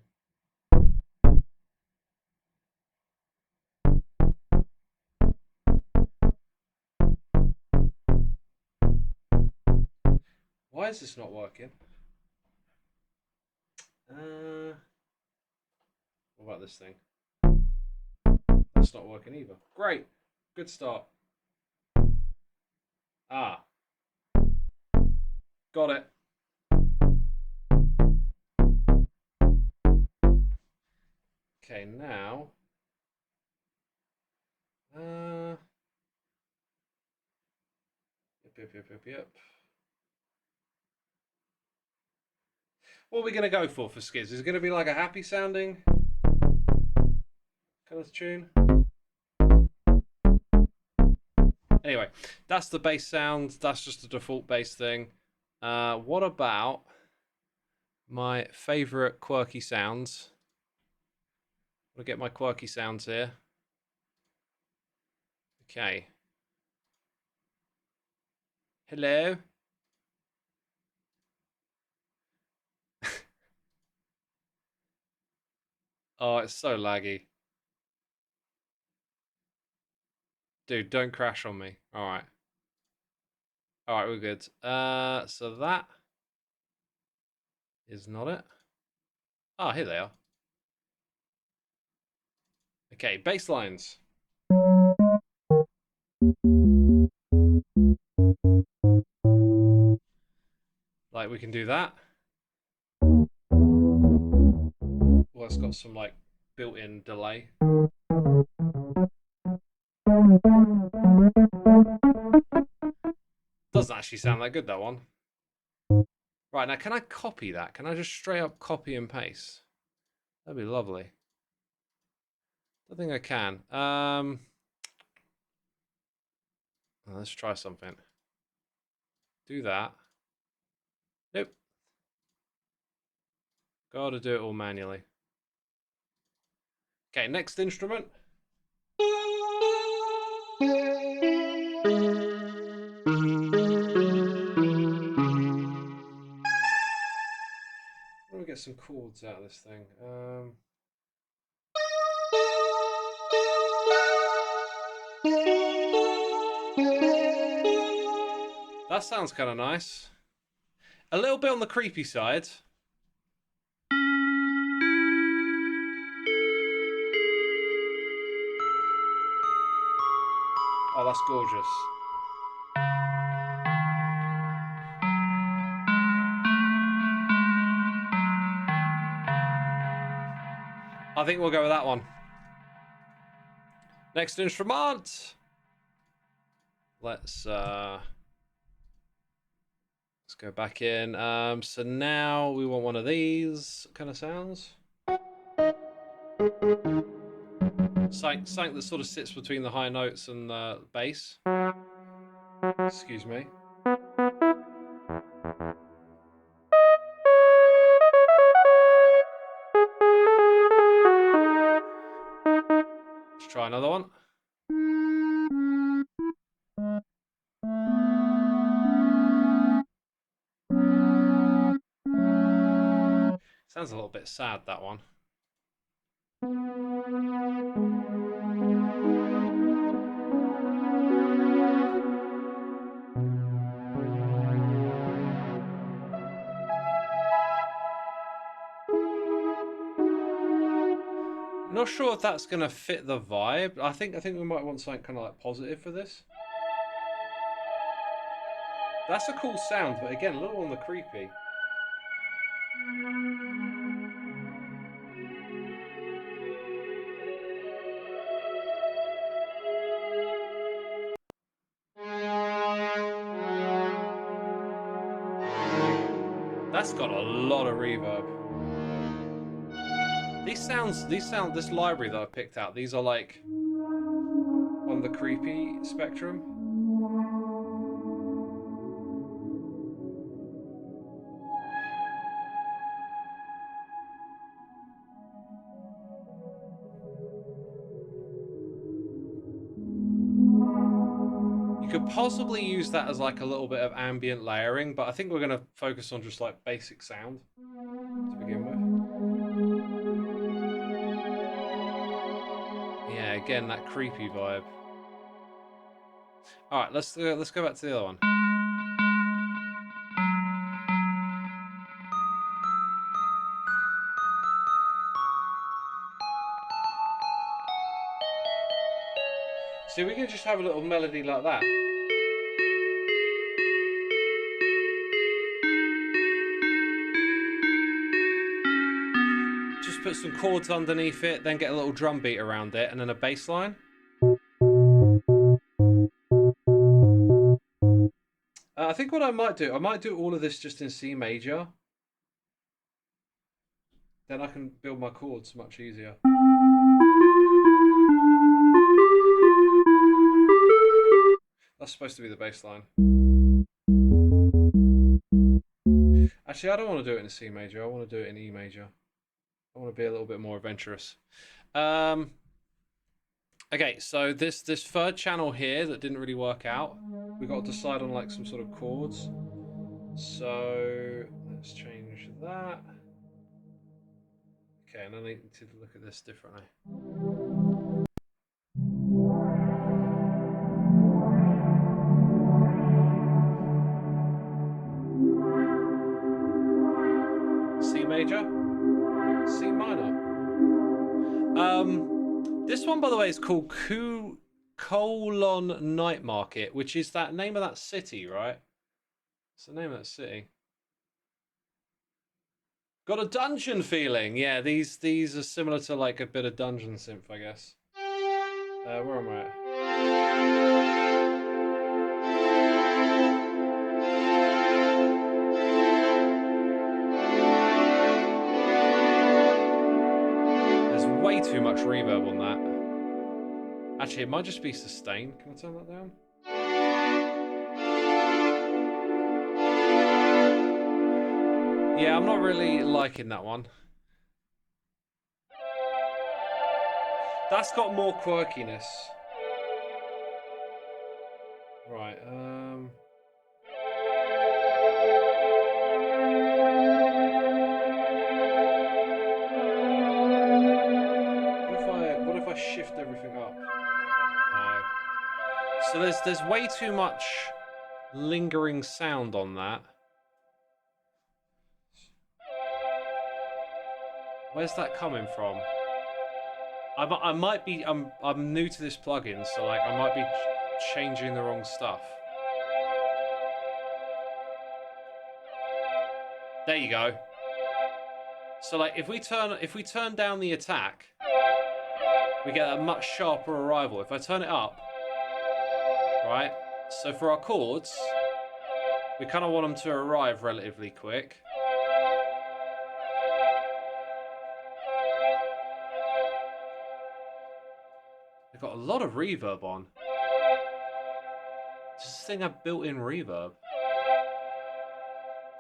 Why is this not working? What about this thing? That's not working either. Great. Good start. Ah. Got it. Okay, now. Yep. What are we going to go for Skiz? Is it going to be like a happy sounding kind of tune? Anyway, that's the bass sound. That's just the default bass thing. What about my favorite quirky sounds? I'll get my quirky sounds here. Okay. Hello. Oh, it's so laggy. Dude, don't crash on me. All right. All right, we're good. So that is not it. Oh, here they are. Okay, bass lines. Like, we can do that. Well, it's got some, like, built-in delay. Doesn't actually sound that good, that one. Right, now, can I copy that? Can I just straight up copy and paste? That'd be lovely. I think I can. Let's try something. Do that. Nope. Gotta do it all manually. Okay, next instrument. Let me get some chords out of this thing. That sounds kind of nice. A little bit on the creepy side. Oh, that's gorgeous. I think we'll go with that one. Next instrument. Let's go back in. So now we want one of these kind of sounds. Something that sort of sits between the high notes and the bass. Excuse me. Let's try another one. Sounds a little bit sad, that one. Not sure if that's gonna fit the vibe. I think we might want something kind of like positive for this. That's a cool sound, but again, a little on the creepy. That's got a lot of reverb. This library that I picked out, these are like on the creepy spectrum. You could possibly use that as like a little bit of ambient layering, but I think we're gonna focus on just like basic sound to begin with. Yeah, again, that creepy vibe. All right, let's go back to the other one. See, we can just have a little melody like that. Just put some chords underneath it, then get a little drum beat around it, and then a bass line. I think what I might do all of this just in C major. Then I can build my chords much easier. That's supposed to be the bass line. Actually, I don't want to do it in C major. I want to do it in E major. I want to be a little bit more adventurous. Okay, so this third channel here that didn't really work out, we got to decide on like some sort of chords. So let's change that. Okay, and I need to look at this differently. C major, C minor. This one, by the way, is called Colon Night Market, which is that name of that city, right? It's the name of that city. Got a dungeon feeling. Yeah, these are similar to like a bit of dungeon synth, I guess. Where am I at? There's way too much reverb on that. Actually, it might just be sustained. Can I turn that down? Yeah, I'm not really liking that one. That's got more quirkiness. Right, what if I shift everything up? No. So there's way too much lingering sound on that. Where's that coming from? I might be I'm new to this plugin, so like I might be changing the wrong stuff. There you go. So like if we turn down the attack, we get a much sharper arrival. If I turn it up, right? So for our chords, we kind of want them to arrive relatively quick. They've got a lot of reverb on. Does this thing have built-in reverb?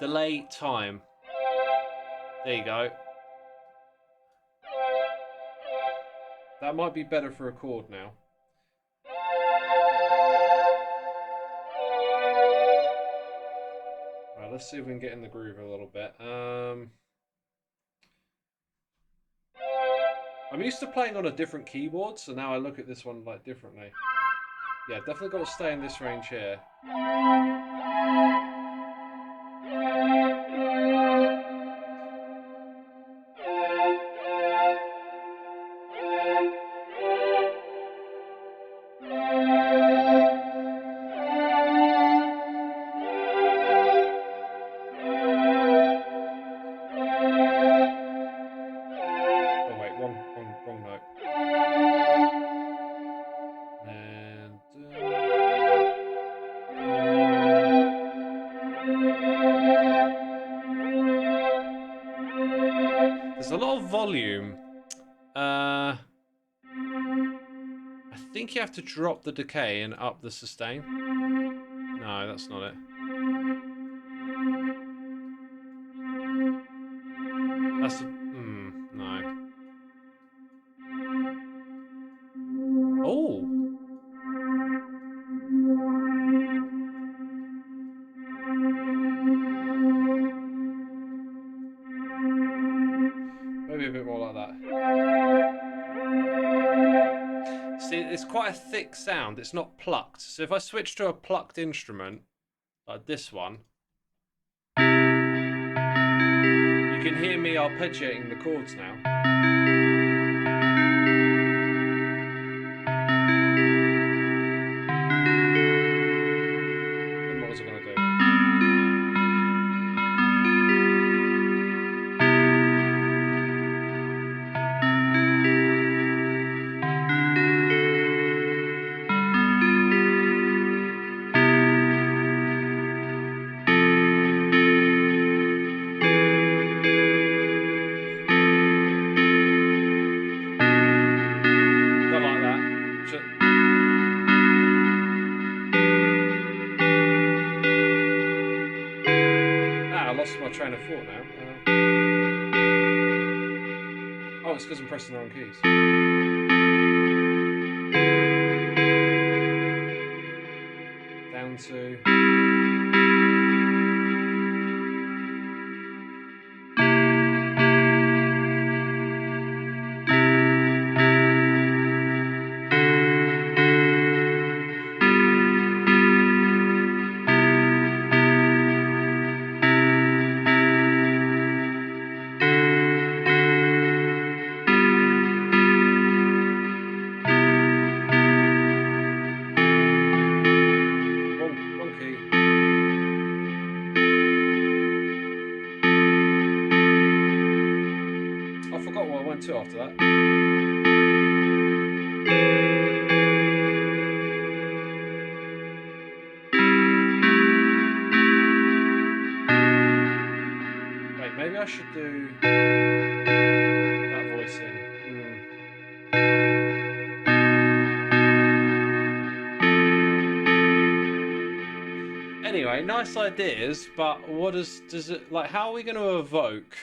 Delay time. There you go. That might be better for a chord now. Right, let's see if we can get in the groove a little bit. I'm used to playing on a different keyboard, so now I look at this one like differently. Yeah, definitely got to stay in this range here. Wrong note. And there's a lot of volume. I think you have to drop the decay and up the sustain. No, that's not it. That's no. Oh. Maybe a bit more like that. See, it's quite a thick sound. It's not plucked. So if I switch to a plucked instrument, like this one, you can hear me arpeggiating the chords now. Then what was I going to do? it's because I'm pressing the wrong keys. Down to... Wrong key. I forgot what I went to after that. Wait, maybe I should do that voicing. Anyway, nice ideas, but what does it like? How are we going to evoke?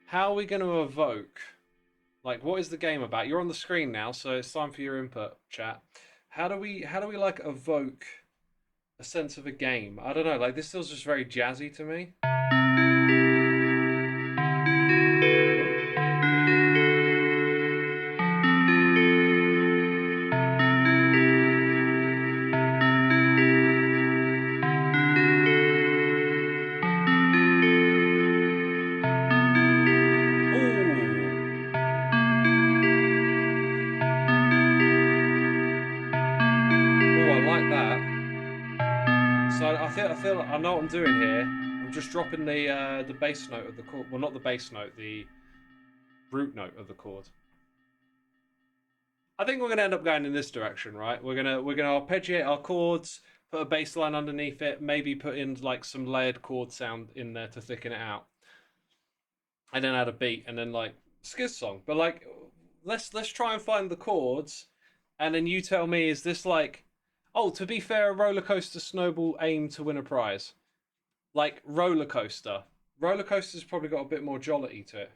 How are we going to evoke? Like, what is the game about? You're on the screen now, so it's time for your input, chat. How do we like evoke a sense of a game? I don't know. Like, this feels just very jazzy to me. I feel I know what I'm doing here. I'm just dropping the bass note of the chord. Well, not the bass note, the root note of the chord. I think we're gonna end up going in this direction, right? We're gonna arpeggiate our chords, put a bass line underneath it, maybe put in like some layered chord sound in there to thicken it out, and then add a beat, and then like skiz song. But like, let's try and find the chords, and then you tell me, is this like, oh, to be fair, a roller coaster snowball aimed to win a prize? Like roller coaster. Roller coaster's probably got a bit more jollity to it.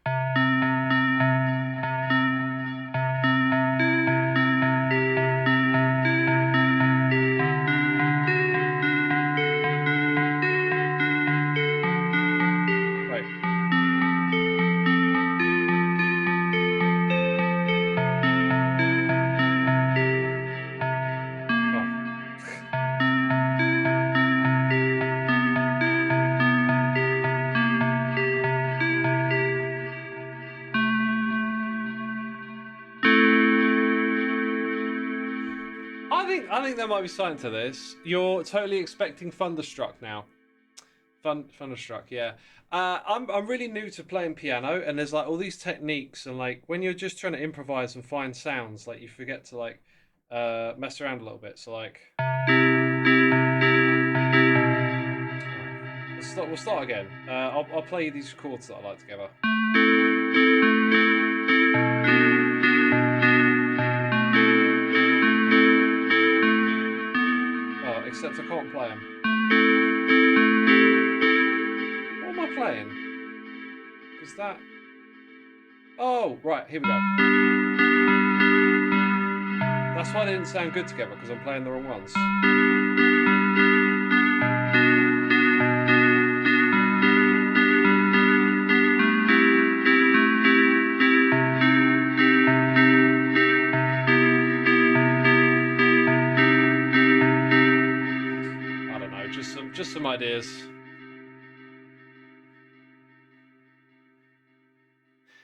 Right. Oh. I think there might be something to this. You're totally expecting Thunderstruck now. Thunderstruck, yeah. I'm really new to playing piano, and there's like all these techniques, and like when you're just trying to improvise and find sounds, like you forget to like mess around a little bit. So like, we'll start again. I'll play these chords that I like together. Oh, except I can't play them. What am I playing? Is that? Oh, right. Here we go. That's why they didn't sound good together, because I'm playing the wrong ones. I don't know, just some ideas.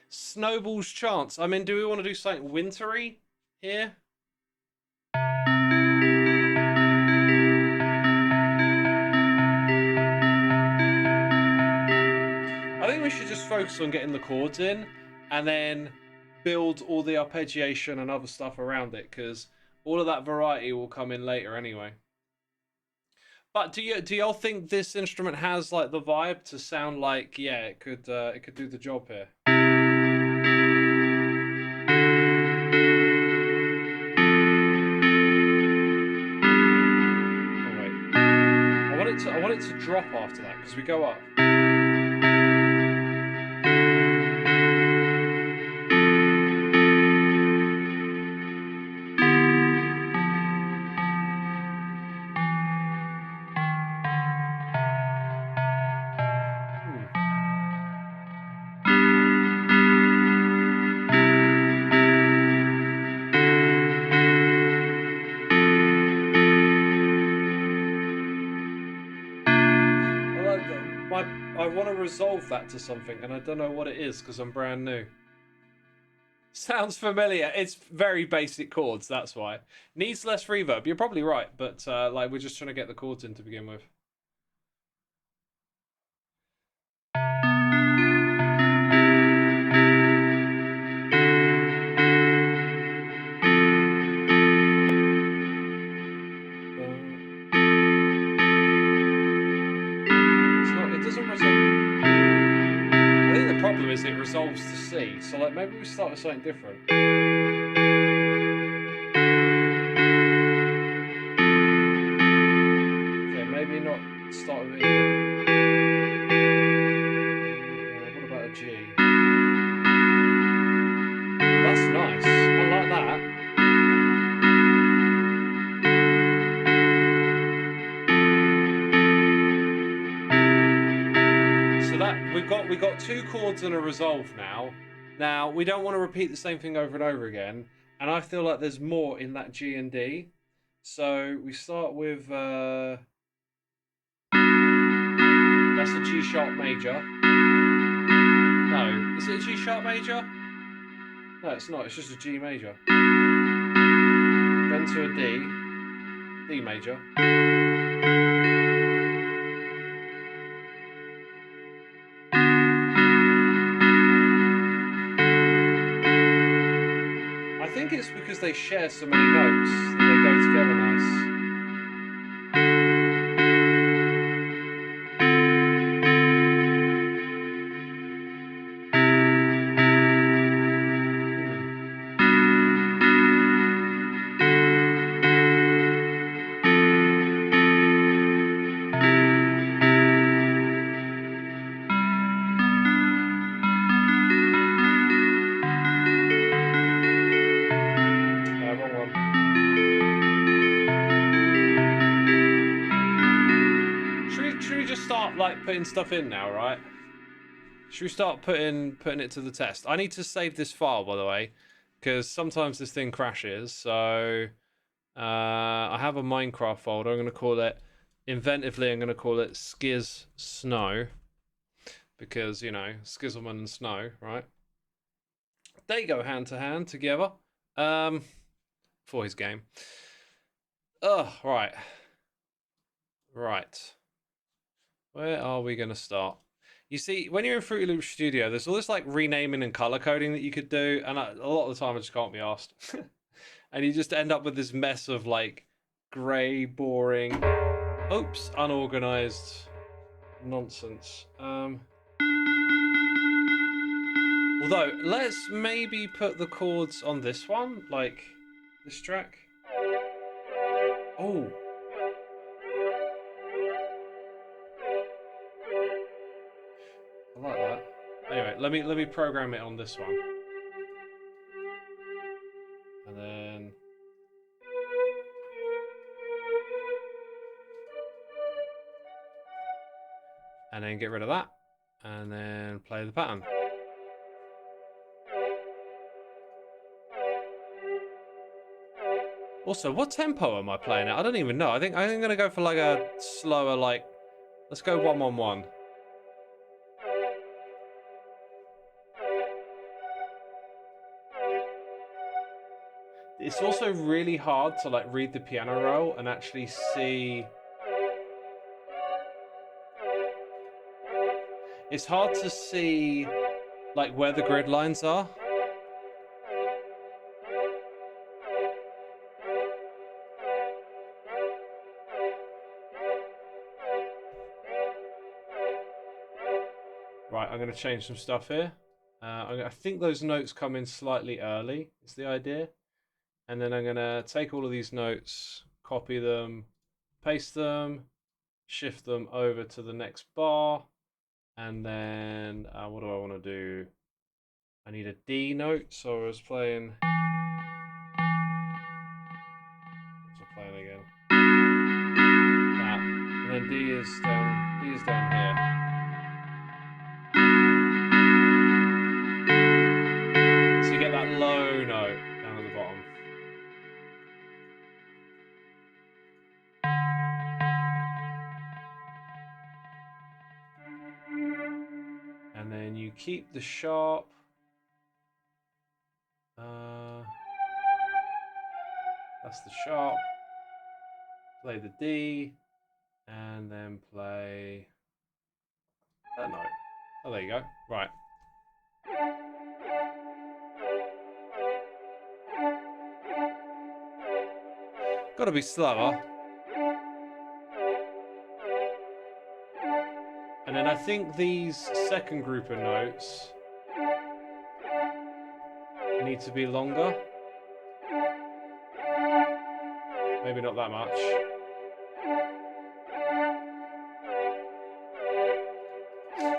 Snowball's chance. I mean, do we want to do something wintry here? I think we should just focus on getting the chords in, and then build all the arpeggiation and other stuff around it, because all of that variety will come in later anyway. But do y'all think this instrument has like the vibe to sound like, yeah, it could do the job here? Oh wait, I want it to drop after that, because we go up. want to resolve that to something, and I don't know what it is because I'm brand new. Sounds familiar. It's very basic chords, that's why. Needs less reverb. You're probably right, but like we're just trying to get the chords in to begin with. It doesn't resolve. I think the problem is it resolves to C, so like maybe we start with something different. Okay, maybe not start with E. What about a G? That's nice. I like that. So that we got two chords and a resolve now. Now we don't want to repeat the same thing over and over again, and I feel like there's more in that G and D. So we start with that's a G sharp major. No, is it a G sharp major? No, it's not. It's just a G major. Then to a D major. I think it's because they share so many notes that they go together nice. Wrong one. Should we just start like putting stuff in now, right? Should we start putting it to the test? I need to save this file, by the way, because sometimes this thing crashes. So I have a Minecraft folder. I'm going to call it, inventively, I'm going to call it Skiz Snow, because, you know, Skizzleman and Snow, right? They go hand to hand together for his game. Right. Right. Where are we going to start? You see, when you're in Fruity Loop Studio, there's all this like renaming and color coding that you could do, and a lot of the time I just can't be asked. And you just end up with this mess of like grey, boring, oops, unorganized nonsense. Although, let's maybe put the chords on this one, like this track. Oh. I like that. Anyway, let me program it on this one. And then get rid of that. And then play the pattern. Also, what tempo am I playing at? I don't even know. I think I'm gonna go for like a slower, like, let's go 1-1-1. It's also really hard to like read the piano roll and actually see. It's hard to see like where the grid lines are. Right, I'm going to change some stuff here. I think those notes come in slightly early, is the idea. And then I'm going to take all of these notes, copy them, paste them, shift them over to the next bar. And then what do I want to do? I need a D note, so I was playing. What's I playing again? That. And then D is down here. So you get that low note down at the bottom. keep the sharp. That's the sharp. Play the D, and then play that note. Oh, there you go. Right. Got to be slower. And then I think these second group of notes need to be longer. Maybe not that much.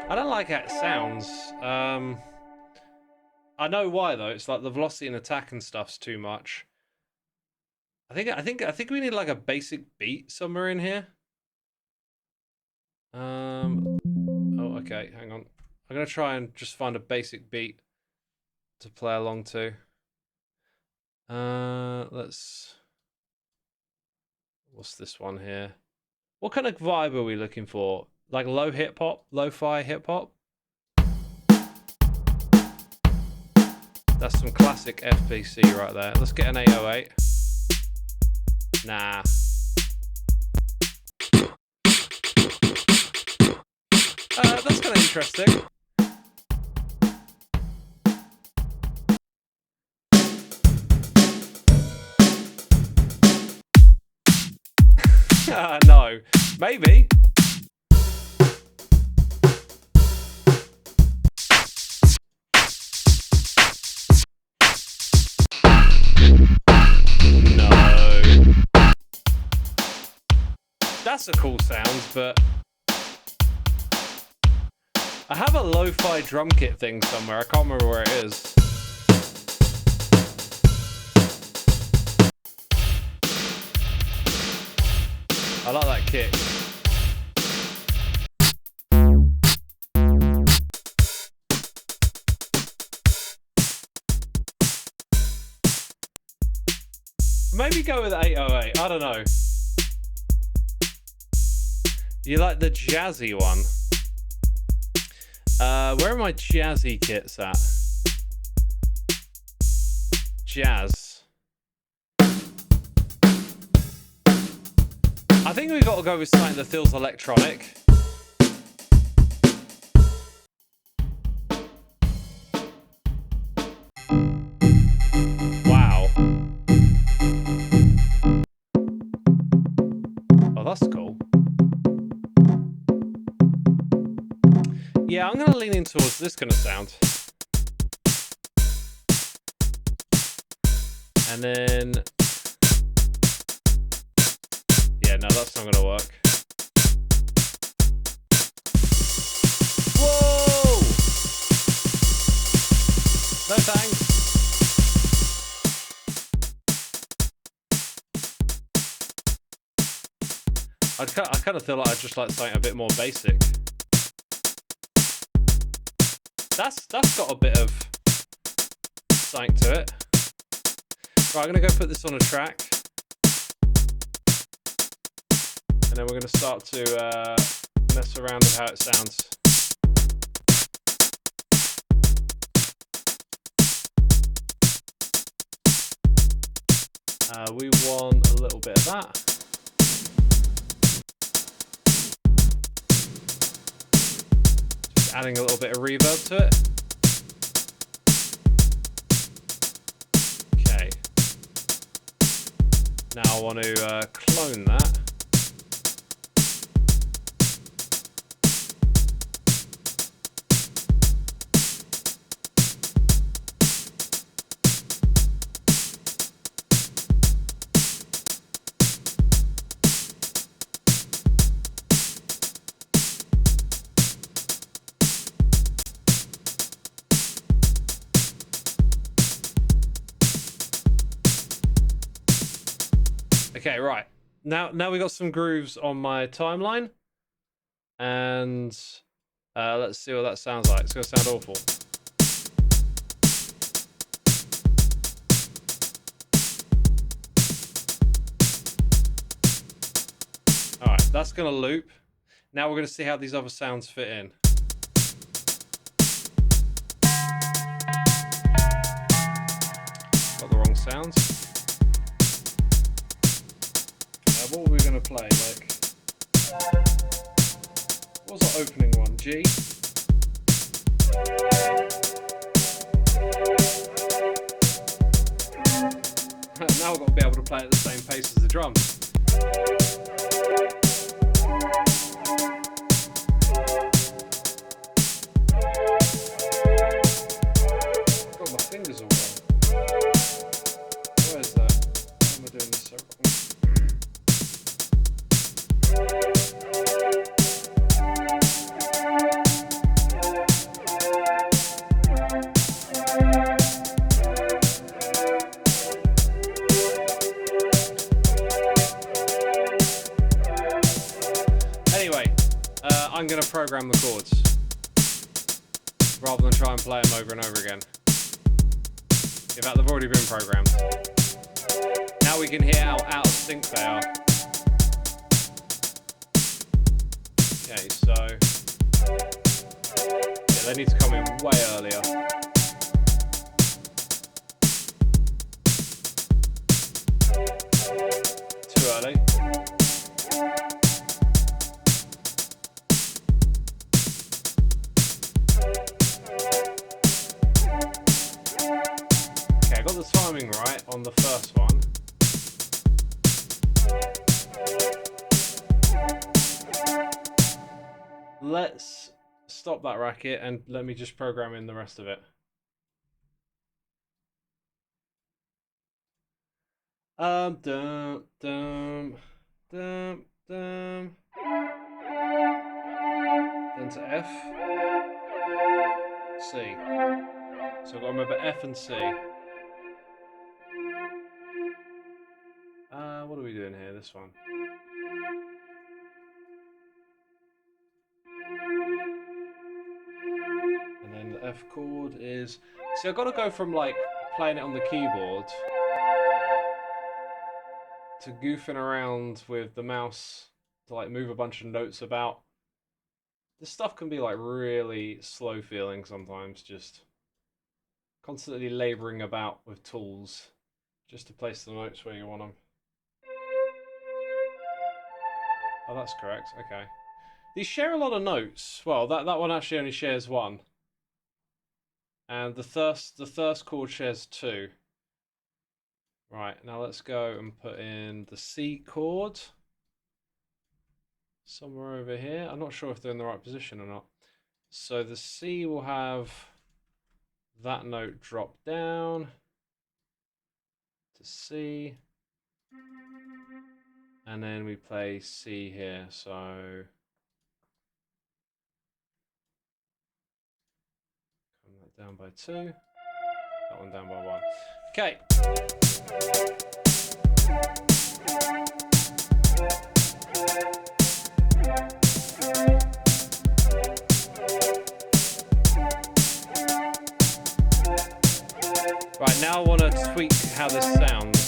I don't like how it sounds. I know why though. It's like the velocity and attack and stuff's too much. I think we need like a basic beat somewhere in here. Oh, okay. Hang on. I'm gonna try and just find a basic beat to play along to. What's this one here? What kind of vibe are we looking for? Like low hip hop, lo-fi hip hop? That's some classic FPC right there. Let's get an 808. Nah. That's kind of interesting. No, maybe. No. That's a cool sound, but I have a lo-fi drum kit thing somewhere. I can't remember where it is. I like that kick. Maybe go with 808. I don't know. You like the jazzy one? Where are my jazzy kits at? Jazz. I think we've got to go with something that feels electronic. Wow. Oh, that's cool. Yeah, I'm going to lean in towards this kind of sound. And then... yeah, no, that's not going to work. Whoa! No thanks. I kind of feel like I'd just like something a bit more basic. That's got a bit of something to it. Right, I'm going to go put this on a track. And then we're going to start to mess around with how it sounds. We want a little bit of that. Just adding a little bit of reverb to it. Okay. Now I want to clone that. Okay, right. Now we got some grooves on my timeline. And let's see what that sounds like. It's going to sound awful. All right, that's going to loop. Now we're going to see how these other sounds fit in. sounds. What were we going to play? Like, what was the opening one? G? Now I've got to be able to play at the same pace as the drums. Got my fingers all wrong. Where is that? Why am I doing this so wrong? I'm going to program the chords rather than try and play them over and over again. In fact, they've already been programmed. Now we can hear how out of sync they are. Okay, so yeah, they need to come in way earlier. Too early. The timing right on the first one. Let's stop that racket and let me just program in the rest of it. Dum dum dum dum. Then to F, C. So I've got to remember F and C. What are we doing here? This one. And then the F chord is... See, I've got to go from like playing it on the keyboard to goofing around with the mouse to like move a bunch of notes about. This stuff can be like really slow feeling sometimes, just constantly labouring about with tools just to place the notes where you want them. Oh, that's correct. Okay. These share a lot of notes. Well, that one actually only shares one. And the first chord shares two. Right, now let's go and put in the C chord. Somewhere over here. I'm not sure if they're in the right position or not. So the C will have that note drop down to C. And then we play C here, so come that down by 2, that one down by 1. Okay. Right, now I want to tweak how this sounds.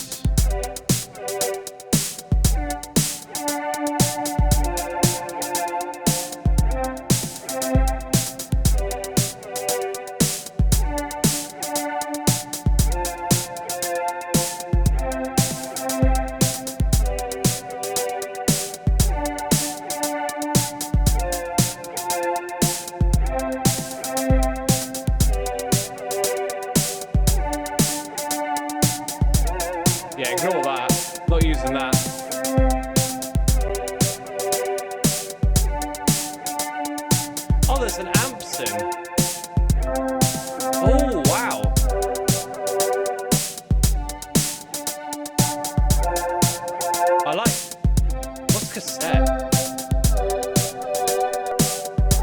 Yeah, ignore that. Not using that. Oh, there's an amp sim. Oh, wow. I like... What's cassette?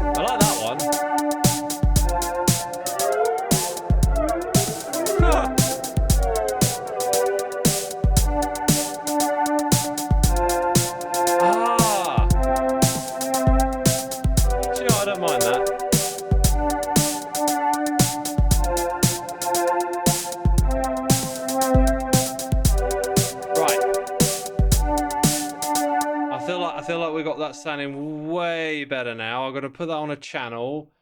I like that one. Huh. I feel like we got that sounding way better now. I'm going to put that on a channel.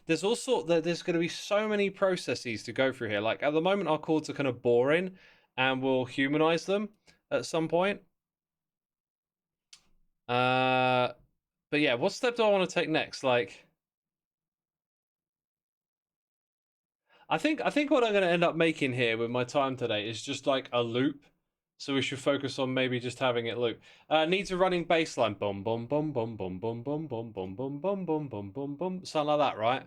There's also there's going to be so many processes to go through here. Like at the moment, our chords are kind of boring, and we'll humanize them at some point. But yeah, what step do I want to take next? Like, I think what I'm going to end up making here with my time today is just like a loop. So we should focus on maybe just having it loop. Needs a running bass line. Boom, boom, boom, boom, boom, boom, boom, boom, boom, boom, boom, boom, boom, boom, boom. Something like that, right?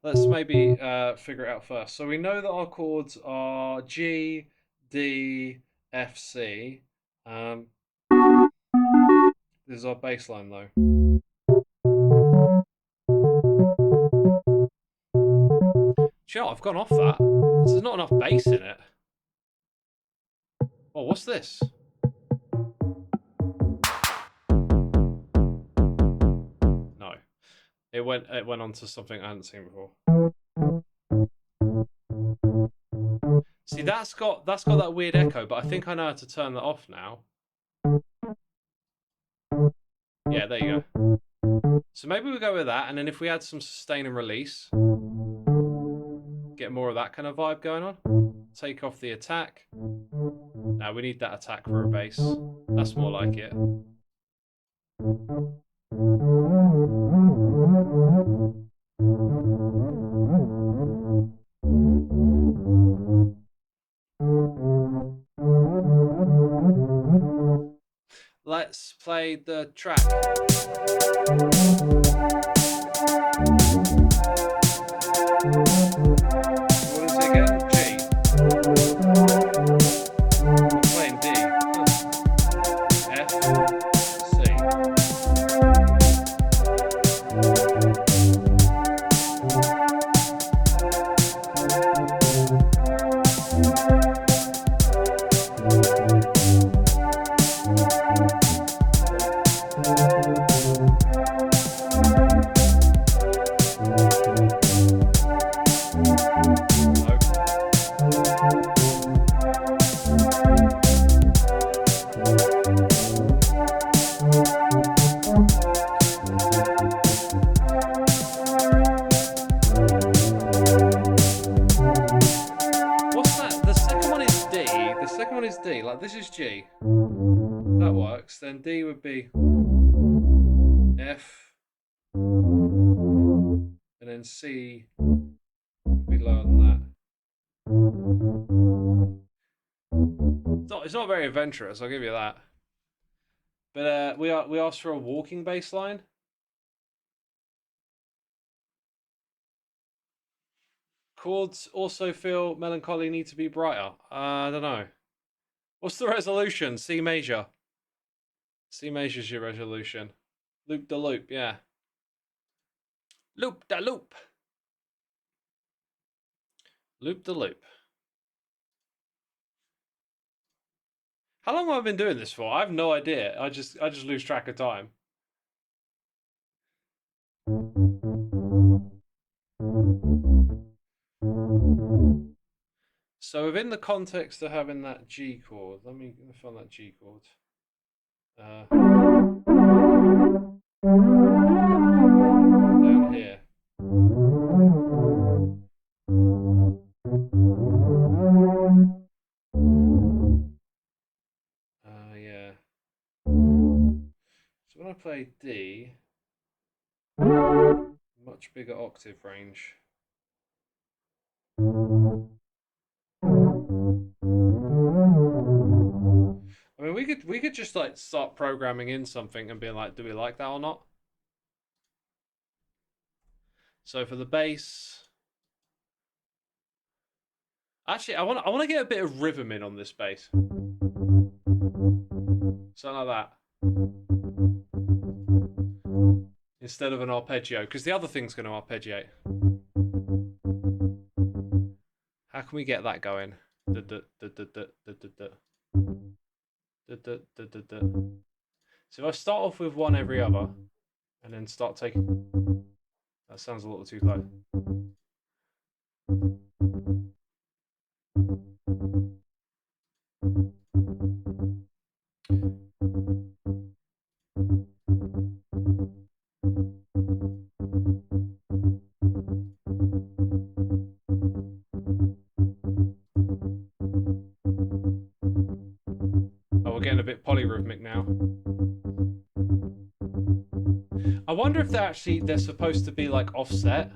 Let's maybe figure it out first. So we know that our chords are G, D, F, C. Um, this is our bass line though. Do you know what? I've gone off that. There's not enough bass in it. Oh, what's this? No. It went on to something I hadn't seen before. See, that's got that weird echo, but I think I know how to turn that off now. Yeah, there you go. So maybe we go with that, and then if we add some sustain and release, get more of that kind of vibe going on. Take off the attack. Now we need that attack for a bass. That's more like it. Let's play the track. What is it again? G. I'm playing D. F. C. D, like this is G. That works. Then D would be F, and then C would be lower than that. It's not very adventurous, I'll give you that. But we asked for a walking bass line. Chords also feel melancholy, need to be brighter. I don't know. What's the resolution? C major. C major is your resolution. Loop the loop, yeah. Loop the loop. Loop the loop. How long have I been doing this for? I have no idea. I just lose track of time. So within the context of having that G chord, let me find that G chord. Down here. Yeah. So when I play D, much bigger octave range. I mean, we could just like start programming in something and being like, do we like that or not? So for the bass, actually, I want to get a bit of rhythm in on this bass, something like that, instead of an arpeggio, because the other thing's going to arpeggiate. How can we get that going? So if I start off with one every other, and then start taking... That sounds a little too close. now. I wonder if they're supposed to be like offset.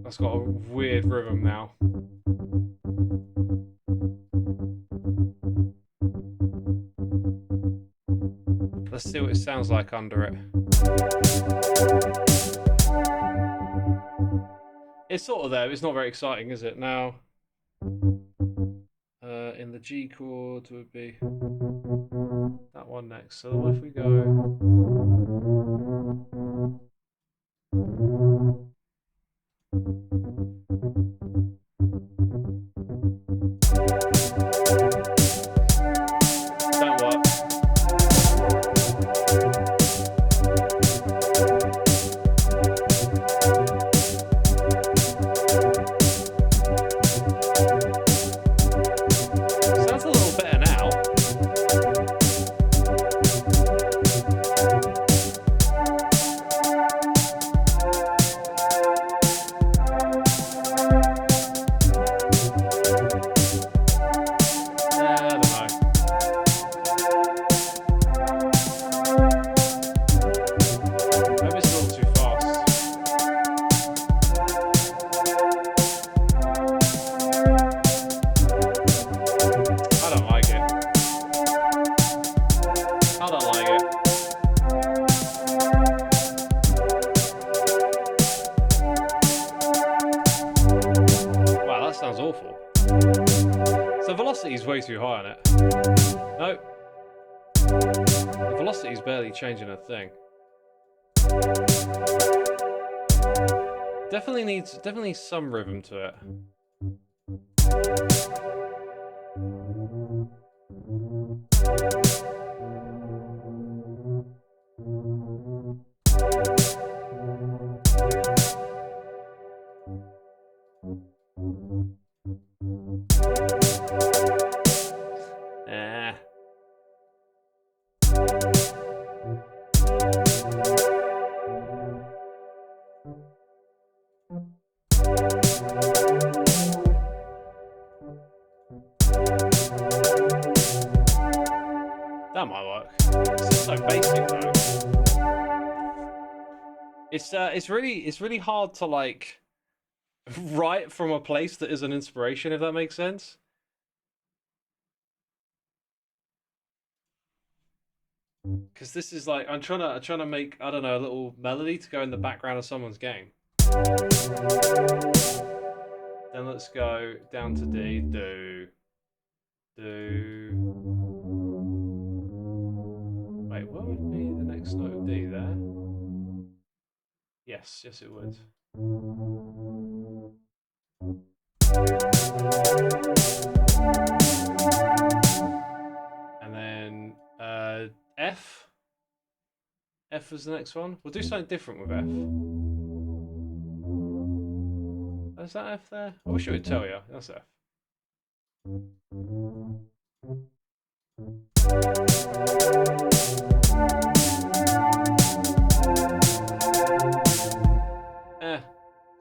That's got a weird rhythm now. Let's see what it sounds like under it. It's sort of there, but it's not very exciting, is it? Now, in the G chord would be that one next. So what if we go... Don't work. Sounds a little better now. Velocity's way too high on it. Nope. The velocity's barely changing a thing. Definitely needs some rhythm to it. That might work. It's so basic though. It's really hard to like write from a place that is an inspiration, if that makes sense. Because this is like I'm trying to make, I don't know, a little melody to go in the background of someone's game. Then let's go down to D, do. Wait, what would be the next note of D there? Yes, it would. And then F. F was the next one. We'll do something different with F. Is that F there? I wish it would tell you. That's F.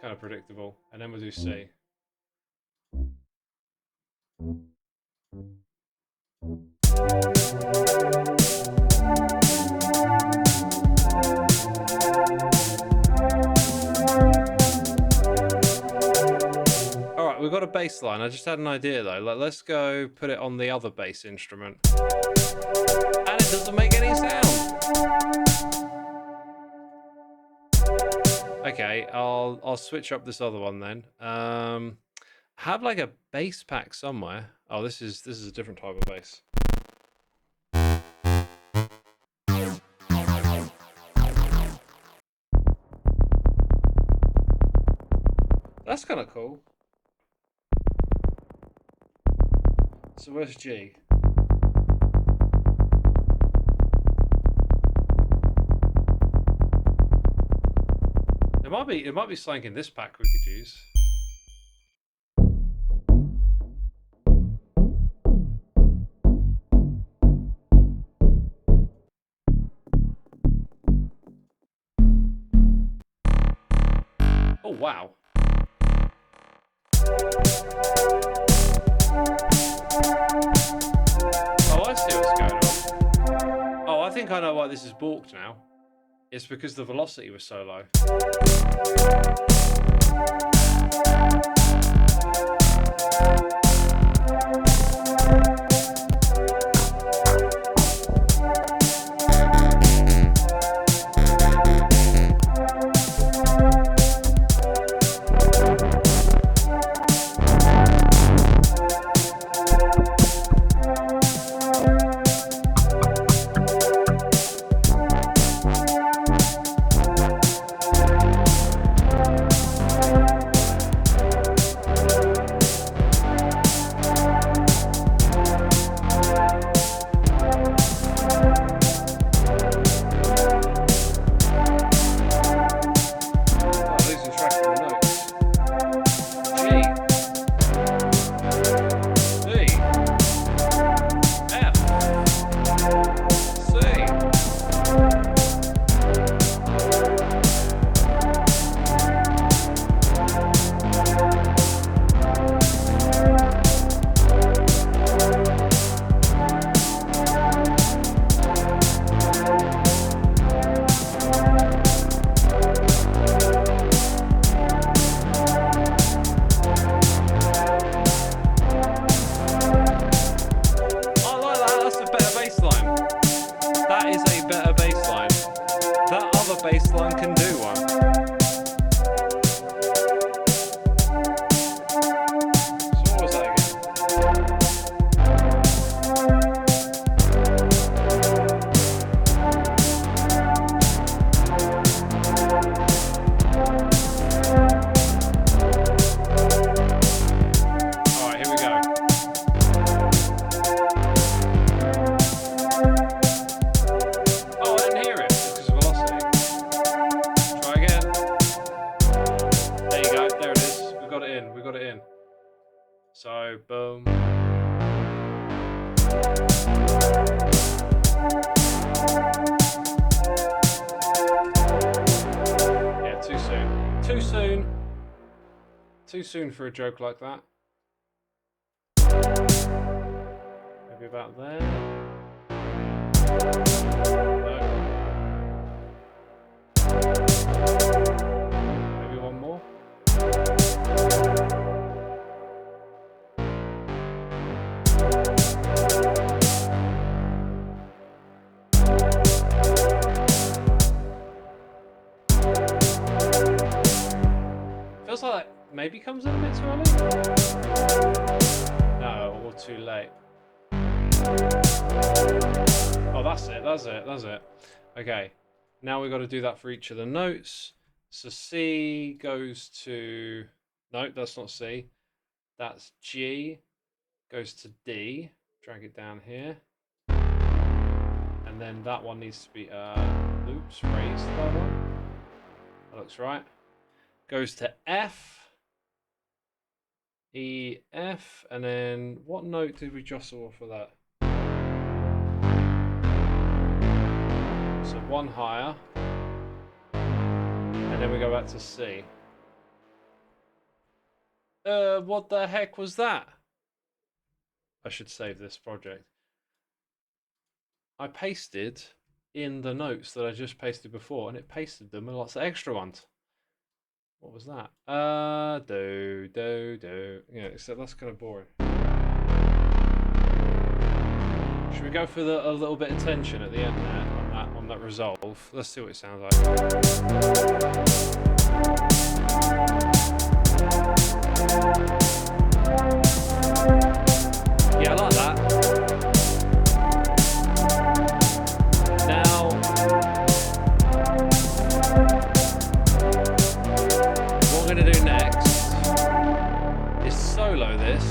Kind of predictable. And then we'll do C. Alright, we've got a bass line. I just had an idea though. Let's go put it on the other bass instrument. And it doesn't make any sound. Okay, I'll switch up this other one then. Have like a bass pack somewhere. Oh, this is a different type of bass. That's kind of cool. So where's G? There might be something in this pack we could use. Oh wow. Oh, I see what's going on. Oh, I think I know why this is balked now. It's because the velocity was so low. Baseline can do one. So what was that again? Alright, here we go. Oh, I didn't hear it because of velocity. We got it in. So, boom. Yeah, too soon. Too soon. Too soon for a joke like that. Maybe about there. No. Maybe one more. Feels like that maybe comes in a bit too early. No, or too late. Oh, that's it. That's it. That's it. Okay. Now we've got to do that for each of the notes. So C goes to... No, that's not C. That's G. Goes to D. Drag it down here. And then that one needs to be... oops, raised that one. That looks right. Goes to F. E, F. And then what note did we jostle off of that? So one higher. And then we go back to C. What the heck was that? I should save this project. I pasted in the notes that I just pasted before, and it pasted them with lots of extra ones. What was that? Do. Yeah, except that's kind of boring. Should we go for a little bit of tension at the end there on that resolve? Let's see what it sounds like. Yeah, I like that. Now, what we're going to do next is solo this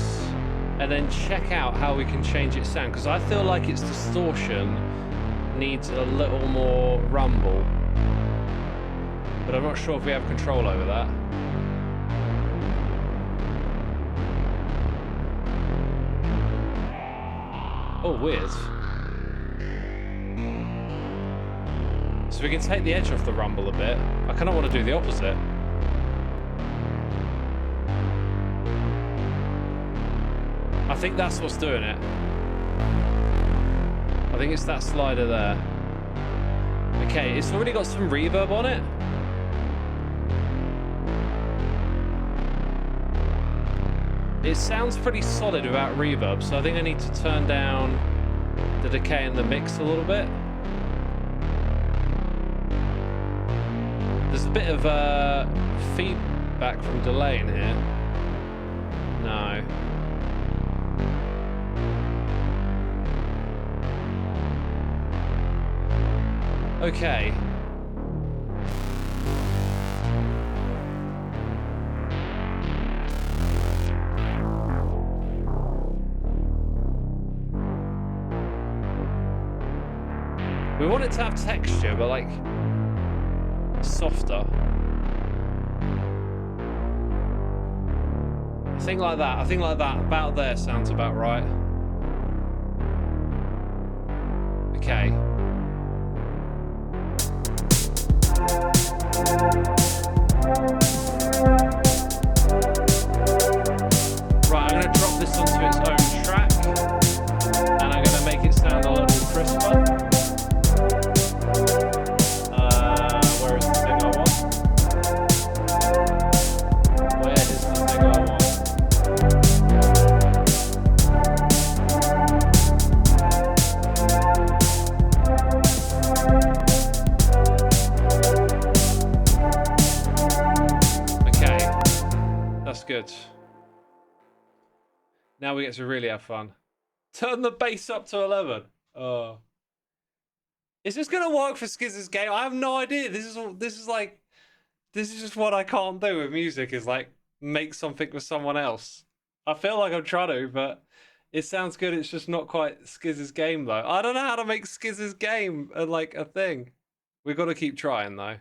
and then check out how we can change its sound, because I feel like its distortion needs a little more rumble. but I'm not sure if we have control over that. Oh, weird. So we can take the edge off the rumble a bit. I kind of want to do the opposite. I think that's what's doing it. I think it's that slider there. Okay, it's already got some reverb on it. It sounds pretty solid without reverb, so I think I need to turn down the decay in the mix a little bit. There's a bit of feedback from delay in here. No. Okay. We want it to have texture, but like softer. I think like that. I think like that. About there sounds about right. Okay. Right, I'm going to drop this onto its own track, and I'm going to make it sound a little crisper. Where is the thing I want? Where is the thing I want? Okay, that's good. Now we get to really have fun. Turn the bass up to 11. Oh. Is this gonna work for Skiz's game? I have no idea. This is just what I can't do with music, is like make something with someone else. I feel like I'm trying to, but it sounds good. It's just not quite Skiz's game though. I don't know how to make Skiz's game like a thing. We've got to keep trying though.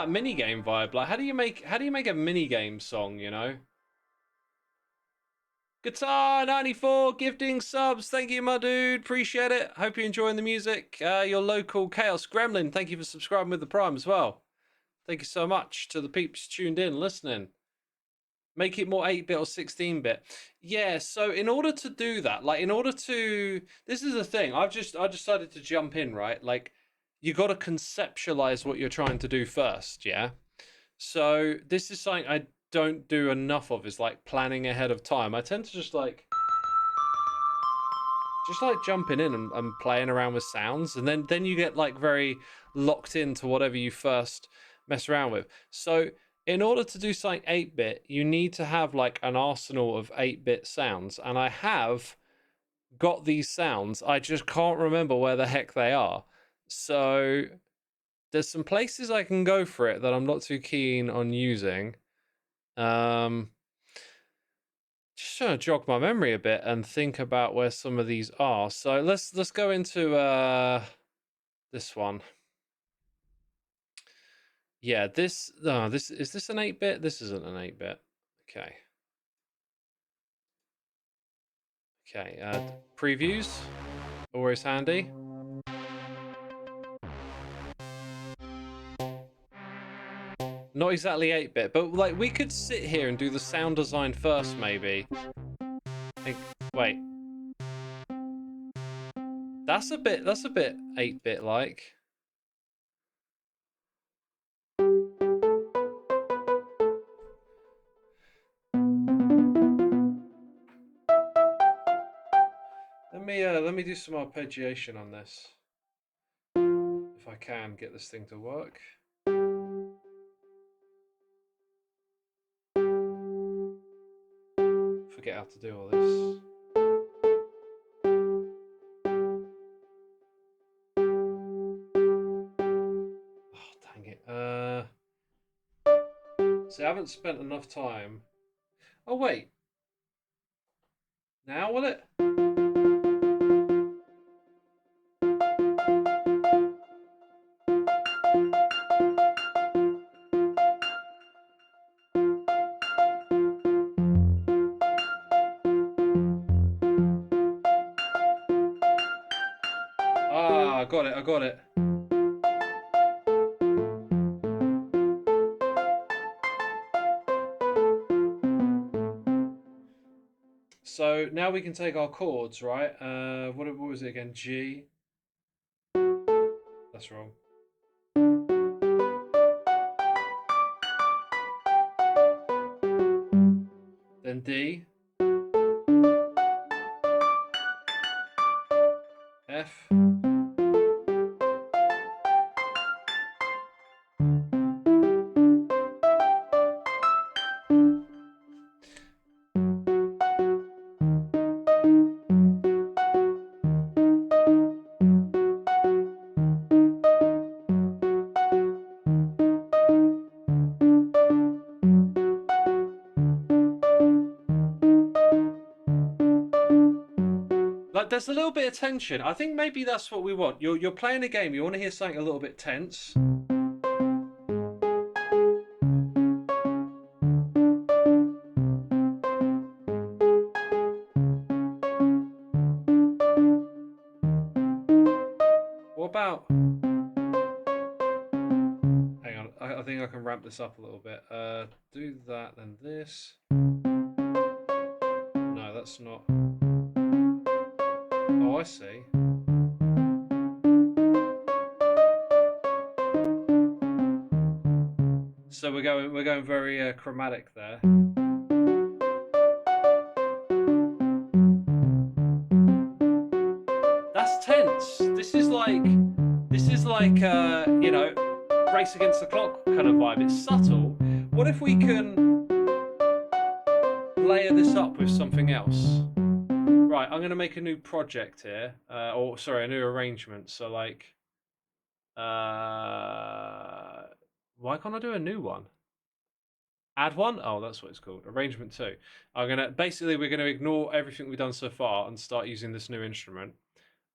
Minigame vibe. Like, how do you make a minigame song, you know? Guitar 94 gifting subs. Thank you, my dude. Appreciate it. Hope you're enjoying the music. Your local Chaos Gremlin, thank you for subscribing with the Prime as well. Thank you so much to the peeps tuned in, listening. Make it more 8-bit or 16-bit. Yeah, so in order to do that, like this is the thing. I decided to jump in, right? Like, you got to conceptualize what you're trying to do first, yeah? So this is something I don't do enough of, is like planning ahead of time. I tend to just like jumping in and playing around with sounds, and then you get like very locked into whatever you first mess around with. So in order to do something 8-bit, you need to have like an arsenal of 8-bit sounds, and I have got these sounds. I just can't remember where the heck they are. So there's some places I can go for it that I'm not too keen on using. Just trying to jog my memory a bit and think about where some of these are. So let's go into This one. Yeah, this is this an 8-bit? This isn't an 8-bit. Okay. Okay, previews. Always handy. Not exactly 8-bit, but like we could sit here and do the sound design first, maybe. Wait. That's a bit 8-bit like. Let me do some arpeggiation on this. If I can get this thing to work. Forget how to do all this. Oh, dang it. See, I haven't spent enough time. Oh, wait. Now will it? Ah, I got it. So now we can take our chords, right? What was it again? G. That's wrong. Then D. F. Like, there's a little bit of tension. I think maybe that's what we want. You're playing a game. You want to hear something a little bit tense. What about? Hang on. I think I can ramp this up a little bit. Do that, then this. No, that's not. Oh, I see. So we're going very chromatic there. That's tense. This is like you know, race against the clock kind of vibe. It's subtle. What if we can layer this up with something else? Right, I'm gonna make a new project here, or sorry, a new arrangement. So like, why can't I do a new one? Add one? Oh, that's what it's called. Arrangement 2. We're gonna ignore everything we've done so far and start using this new instrument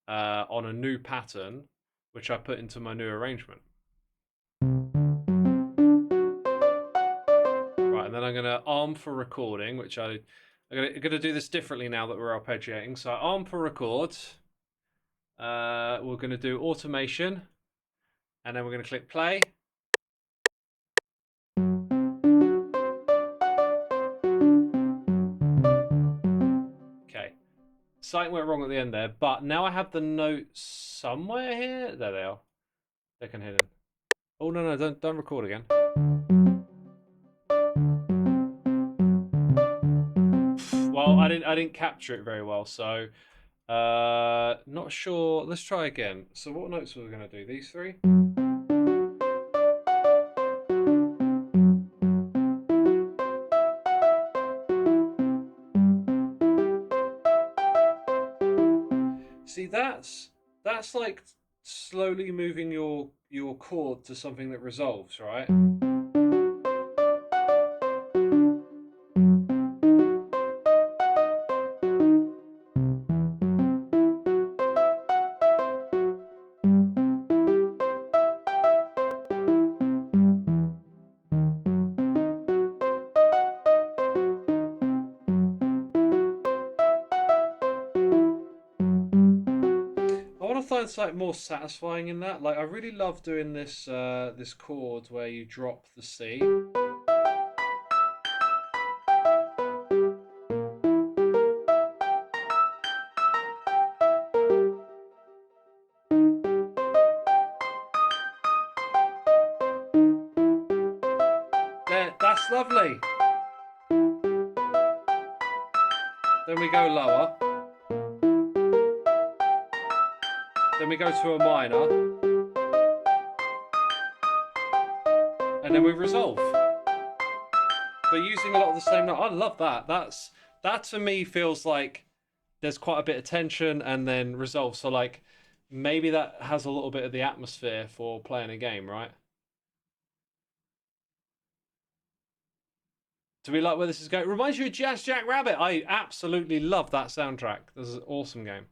on a new pattern, which I put into my new arrangement. Right, and then I'm gonna arm for recording, which I'm gonna do this differently now that we're arpeggiating. So arm for record. We're gonna do automation, and then we're gonna click play. Okay, something went wrong at the end there, but now I have the notes somewhere here. There they are. They can hit it. Oh no, don't record again. Well, I didn't capture it very well, so not sure. Let's try again. So what notes were we gonna do? These three? See, that's like slowly moving your chord to something that resolves, right? find something more satisfying in that. Like, I really love doing this this chord where you drop the C. There, that's lovely. Then we go lower. Then we go to a minor. And then we resolve. But using a lot of the same note. I love that. That to me feels like there's quite a bit of tension and then resolve. So like maybe that has a little bit of the atmosphere for playing a game, right? Do we like where this is going? It reminds you of Jazz Jack Rabbit. I absolutely love that soundtrack. This is an awesome game.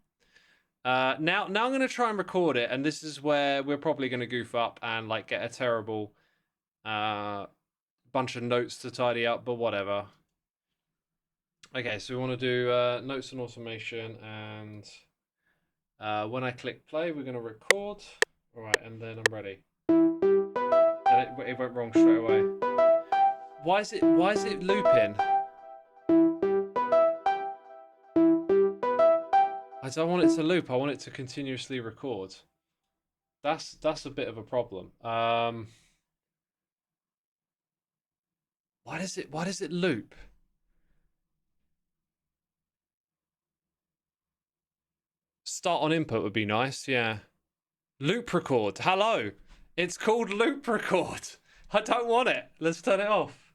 Now I'm going to try and record it, and this is where we're probably going to goof up and like get a terrible bunch of notes to tidy up, but whatever. Okay, so we want to do notes and automation, and when I click play, we're going to record. All right, and then I'm ready. And it went wrong straight away. Why is it looping? I don't want it to loop. I want it to continuously record. That's a bit of a problem. Why does it loop? Start on input would be nice, yeah. Loop record. Hello. It's called loop record. I don't want it. Let's turn it off.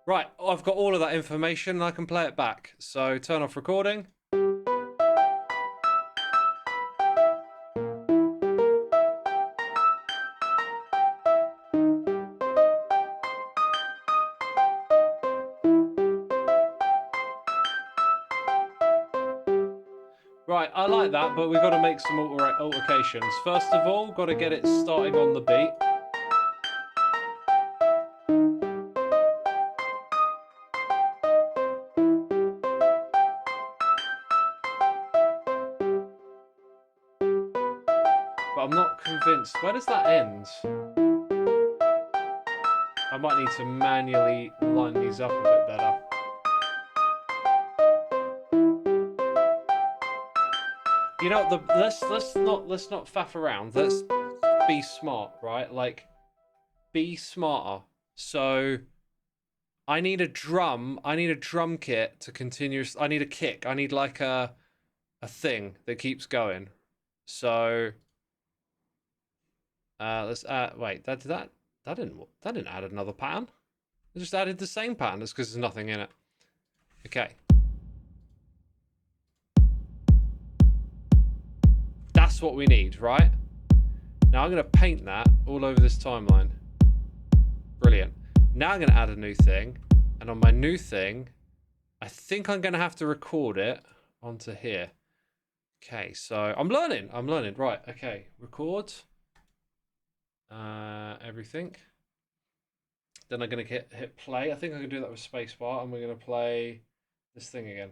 Right, I've got all of that information and I can play it back. So turn off recording. Right, I like that, but we've got to make some altercations. First of all, got to get it starting on the beat. But I'm not convinced. Where does that end? I might need to manually line these up a bit better. You know, let's not faff around. Let's be smart, right? Like, be smarter. So, I need a drum kit to continuously. I need a kick. I need like a thing that keeps going. So, let's add. Wait, that didn't add another pattern. It just added the same pattern. It's because there's nothing in it. Okay. That's what we need, right? Now I'm going to paint that all over this timeline. Brilliant. Now I'm going to add a new thing. And on my new thing, I think I'm going to have to record it onto here. Okay, so I'm learning. Right, okay. Record. Everything. Then I'm going to hit play. I think I can do that with spacebar. And we're going to play this thing again.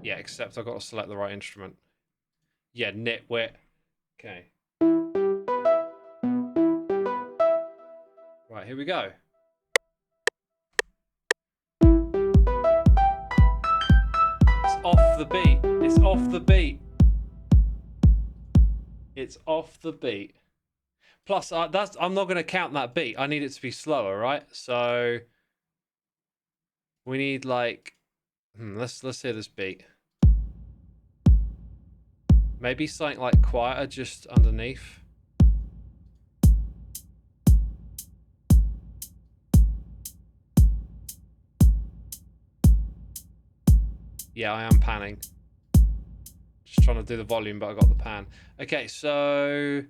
Yeah, except I've got to select the right instrument. Yeah, nitwit. Okay. Right, here we go. It's off the beat. It's off the beat. It's off the beat. Plus, I'm not going to count that beat. I need it to be slower, right? So we need like, let's hear this beat. Maybe something like quieter just underneath. Yeah, I am panning. Just trying to do the volume, but I got the pan. Okay, so...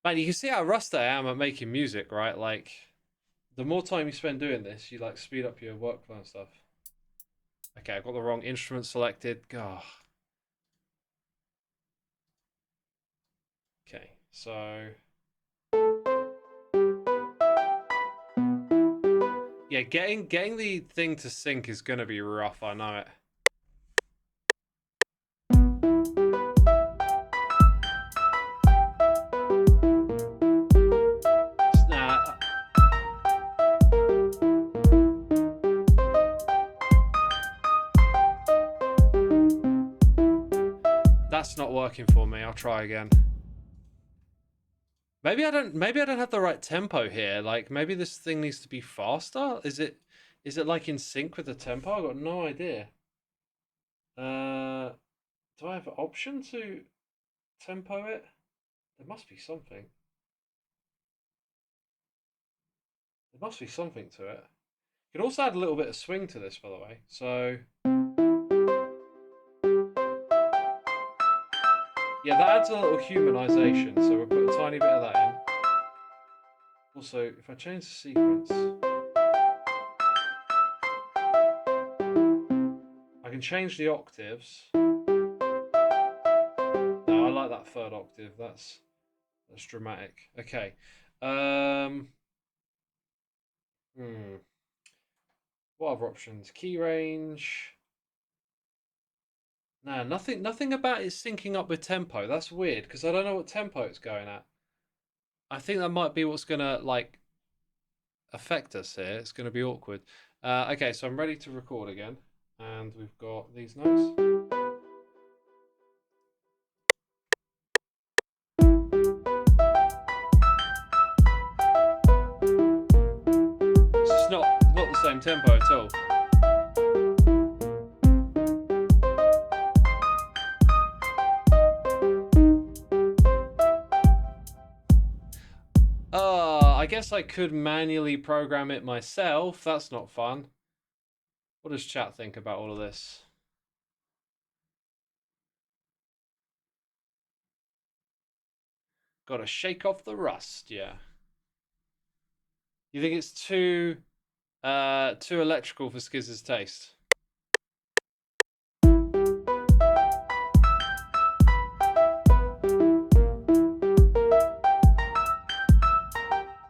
Man, you can see how rusty I am at making music, right? Like, the more time you spend doing this, you like speed up your workflow and stuff. Okay, I've got the wrong instrument selected. God. Okay, so... Yeah, getting the thing to sync is going to be rough, I know it. Nah. That's not working for me. I'll try again. Maybe I don't have the right tempo here. Like maybe this thing needs to be faster? Is it like in sync with the tempo? I've got no idea. Do I have an option to tempo it? There must be something. There must be something to it. You can also add a little bit of swing to this, by the way. So yeah, that adds a little humanization. So we'll put a tiny bit of that in. Also, if I change the sequence, I can change the octaves. No, I like that third octave. That's dramatic. Okay. What other options? Key range. Nah, nothing about it syncing up with tempo. That's weird because I don't know what tempo it's going at. I think that might be what's gonna like affect us here. It's gonna be awkward. Okay, so I'm ready to record again, and we've got these notes. It's not the same tempo at all. I guess I could manually program it myself. That's not fun. What does chat think about all of this? Gotta shake off the rust, yeah. You think it's too electrical for Skiz's taste?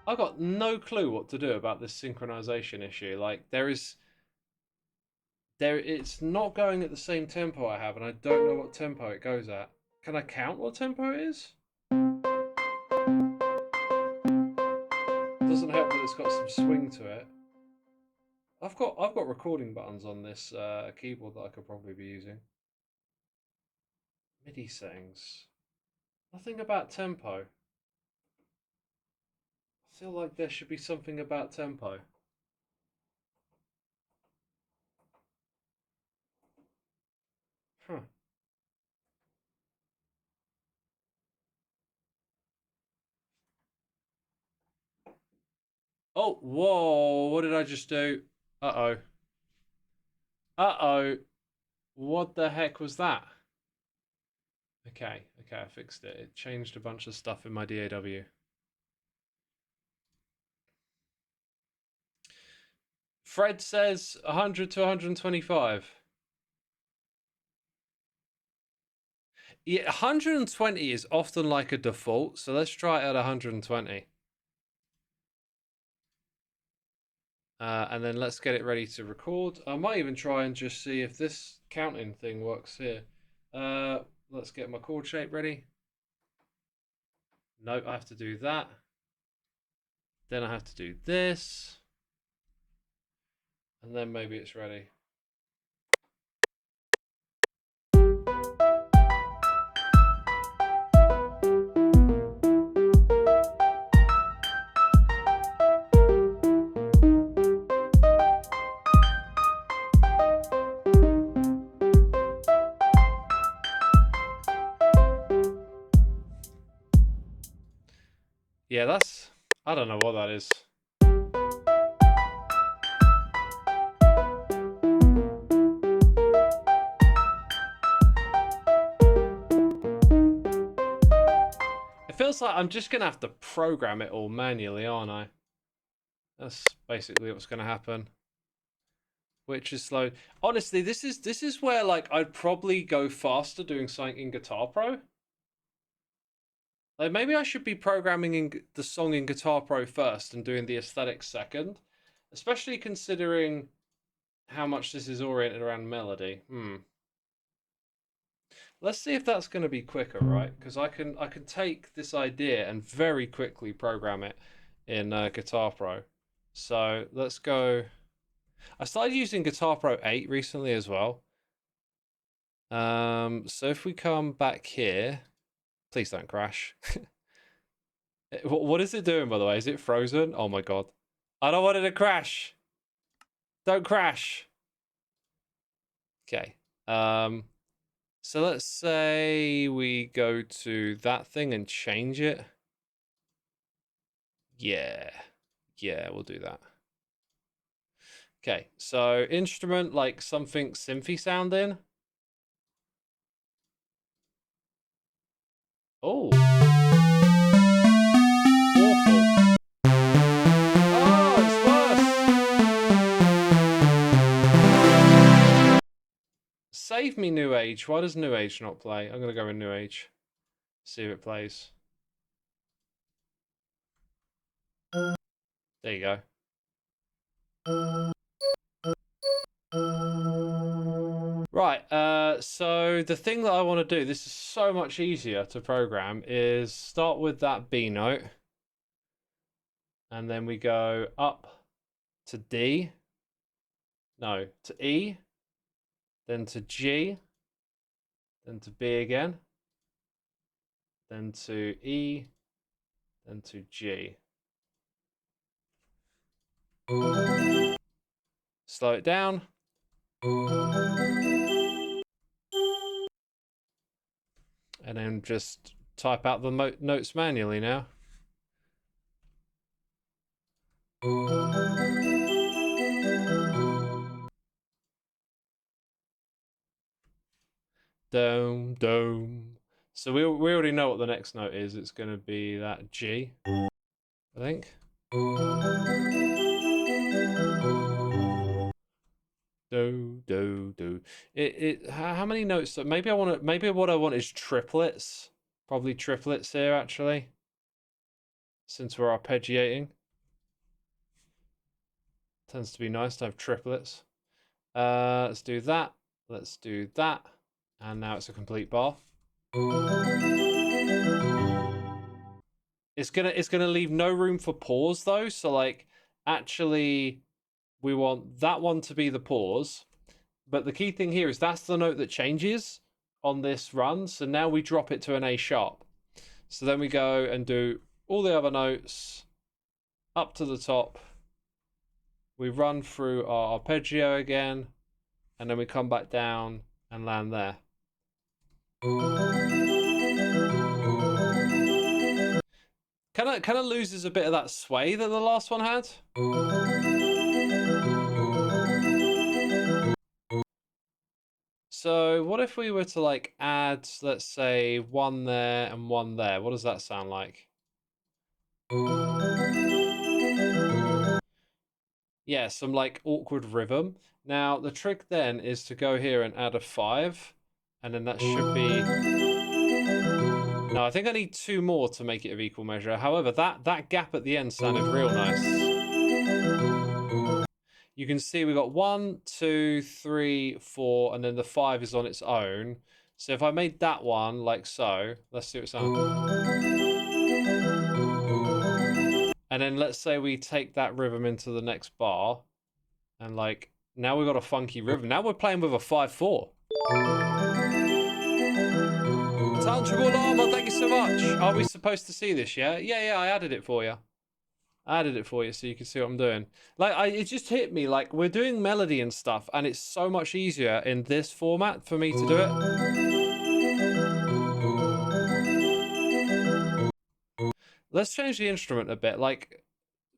I've got no clue what to do about this synchronization issue. Like it's not going at the same tempo I have, and I don't know what tempo it goes at. Can I count what tempo it is? It doesn't help that it's got some swing to it. I've got recording buttons on this keyboard that I could probably be using. MIDI settings. Nothing about tempo. I feel like there should be something about tempo. Huh. Oh, whoa, what did I just do? Uh-oh. Uh-oh. What the heck was that? Okay, I fixed it. It changed a bunch of stuff in my DAW. Fred says 100 to 125. Yeah, 120 is often like a default, so let's try it at 120. And then let's get it ready to record. I might even try and just see if this counting thing works here. Let's get my chord shape ready. No, I have to do that. Then I have to do this. And then maybe it's ready. Yeah, I don't know what that is. It feels like I'm just going to have to program it all manually, aren't I? That's basically what's going to happen. which is slow. Honestly, this is where like I'd probably go faster doing something in Guitar Pro. Like maybe I should be programming in the song in Guitar Pro first and doing the aesthetics second, especially considering how much this is oriented around melody. Let's see if that's going to be quicker, right? Because I can take this idea and very quickly program it in Guitar Pro. So let's go. I started using Guitar Pro 8 recently as well. So if we come back here, please don't crash. What is it doing, by the way? Is it frozen? Oh my god. I don't want it to crash. Don't crash. Okay. So let's say we go to that thing and change it. Yeah. Yeah, we'll do that. Okay, so instrument, like something synthy sounding. Oh. Awful. Oh, it's worse. Save me, New Age. Why does New Age not play? I'm gonna go in New Age. See if it plays. There you go. Right, so the thing that I want to do, this is so much easier to program, is start with that B note. And then we go up to D. No, to E. Then to G. Then to B again. Then to E. Then to G. Slow it down. And then just type out the notes manually now. Dome, dome. So we already know what the next note is. It's going to be that G, I think. Do, do, do. How many notes? Maybe I want to. Maybe what I want is triplets. Probably triplets here, actually. Since we're arpeggiating, tends to be nice to have triplets. Let's do that. Let's do that. And now it's a complete bar. It's gonna leave no room for pause though. So like, actually, we want that one to be the pause. But the key thing here is that's the note that changes on this run. So now we drop it to an A sharp. So then we go and do all the other notes up to the top. We run through our arpeggio again, and then we come back down and land there. Kind of loses a bit of that sway that the last one had. So what if we were to like add, let's say, one there and one there? What does that sound like? Yeah, some like awkward rhythm. Now the trick then is to go here and add a 5, and then that should be. No, I think I need 2 more to make it of equal measure. However, that gap at the end sounded real nice. You can see we got 1, 2, 3, 4, and then the 5 is on its own. So if I made that one like so, let's see what it sounds like. And then let's say we take that rhythm into the next bar, and like now we've got a funky rhythm. Now we're playing with a 5/4. Tangible Llama, thank you so much. Are we supposed to see this? Yeah, I added it for you. I added it for you so you can see what I'm doing. Like, it just hit me, like, we're doing melody and stuff, and it's so much easier in this format for me to do it. Let's change the instrument a bit. Like,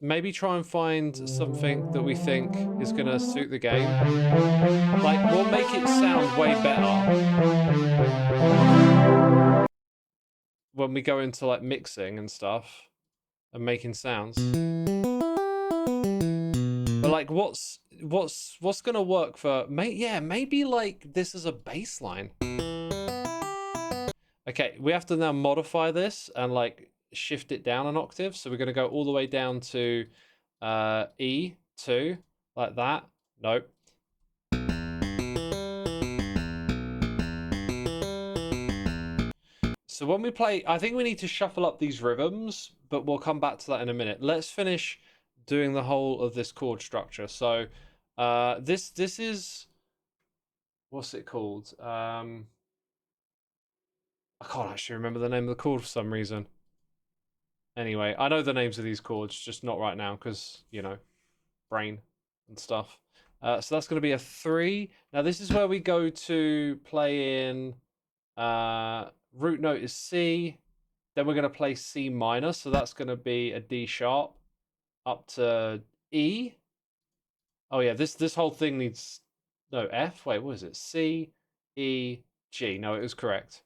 maybe try and find something that we think is going to suit the game. Like, we'll make it sound way better when we go into, like, mixing and stuff and making sounds. But like, what's gonna work for maybe like this is a baseline. Okay, we have to now modify this and like shift it down an octave. So we're gonna go all the way down to E2 like that. Nope. So when we play, I think we need to shuffle up these rhythms, but we'll come back to that in a minute. Let's finish doing the whole of this chord structure. So this is, what's it called? I can't actually remember the name of the chord for some reason. Anyway, I know the names of these chords, just not right now because, you know, brain and stuff. So that's going to be a 3. Now this is where we go to play in root note is C. Then we're going to play C minor. So that's going to be a D sharp up to E. Oh yeah, this whole thing needs no F. Wait, what is it? C, E, G. No, it was correct.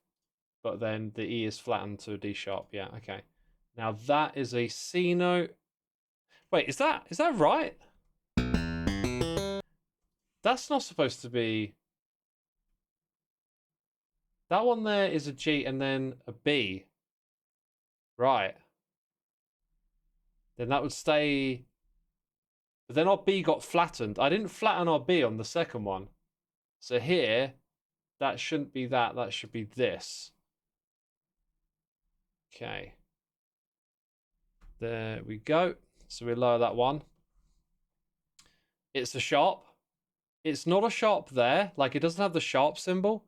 But then the E is flattened to a D sharp. Yeah, okay. Now that is a C note. Wait, is that right? That's not supposed to be. That one there is a G and then a B. Right. Then that would stay. But then our B got flattened. I didn't flatten our B on the second one. So here, that shouldn't be that. That should be this. Okay. There we go. So we lower that one. It's a sharp. It's not a sharp there. Like, it doesn't have the sharp symbol.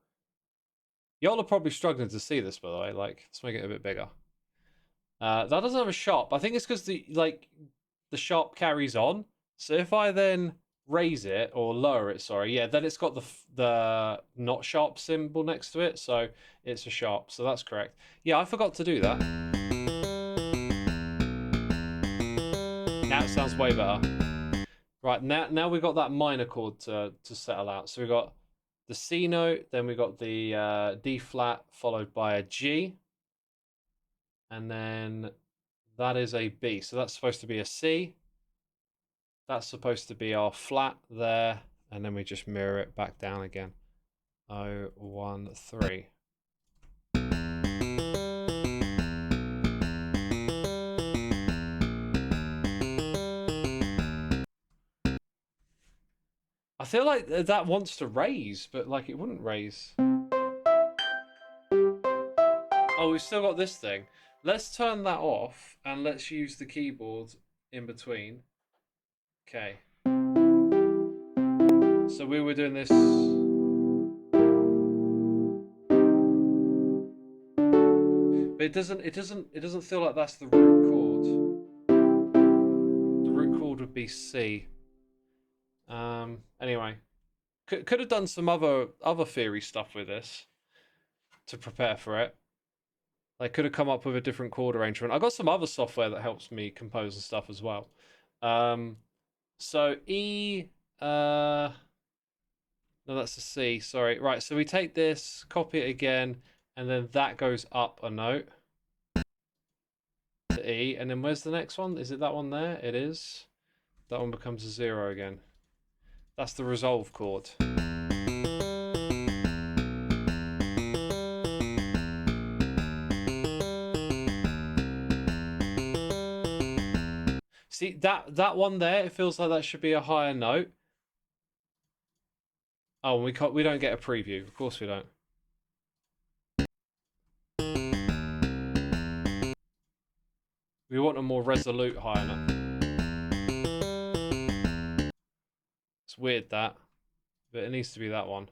Y'all are probably struggling to see this, by the way. Like, let's make it a bit bigger. That doesn't have a sharp. I think it's because the sharp carries on. So if I then raise it or lower it, sorry, yeah, then it's got the not sharp symbol next to it, so it's a sharp. So that's correct. Yeah, I forgot to do that. Now it sounds way better. Right, now we've got that minor chord to settle out. So we've got the C note, then we've got the D flat followed by a G. And then that is a B. So that's supposed to be a C. That's supposed to be our flat there. And then we just mirror it back down again. 0, 1, 3. I feel like that wants to raise, but like it wouldn't raise. Oh, we've still got this thing. Let's turn that off and let's use the keyboard in between. Okay. So we were doing this. But it doesn't feel like that's the root chord. The root chord would be C. Anyway. Could have done some other theory stuff with this to prepare for it. I could have come up with a different chord arrangement. I've got some other software that helps me compose and stuff as well. So E, no, that's a C, sorry. Right, so we take this, copy it again, and then that goes up a note to E. And then where's the next one? Is it that one there? It is. That one becomes a 0 again. That's the resolve chord. See, that one there, it feels like that should be a higher note. Oh, we don't get a preview. Of course we don't. We want a more resolute higher note. It's weird that, but it needs to be that one.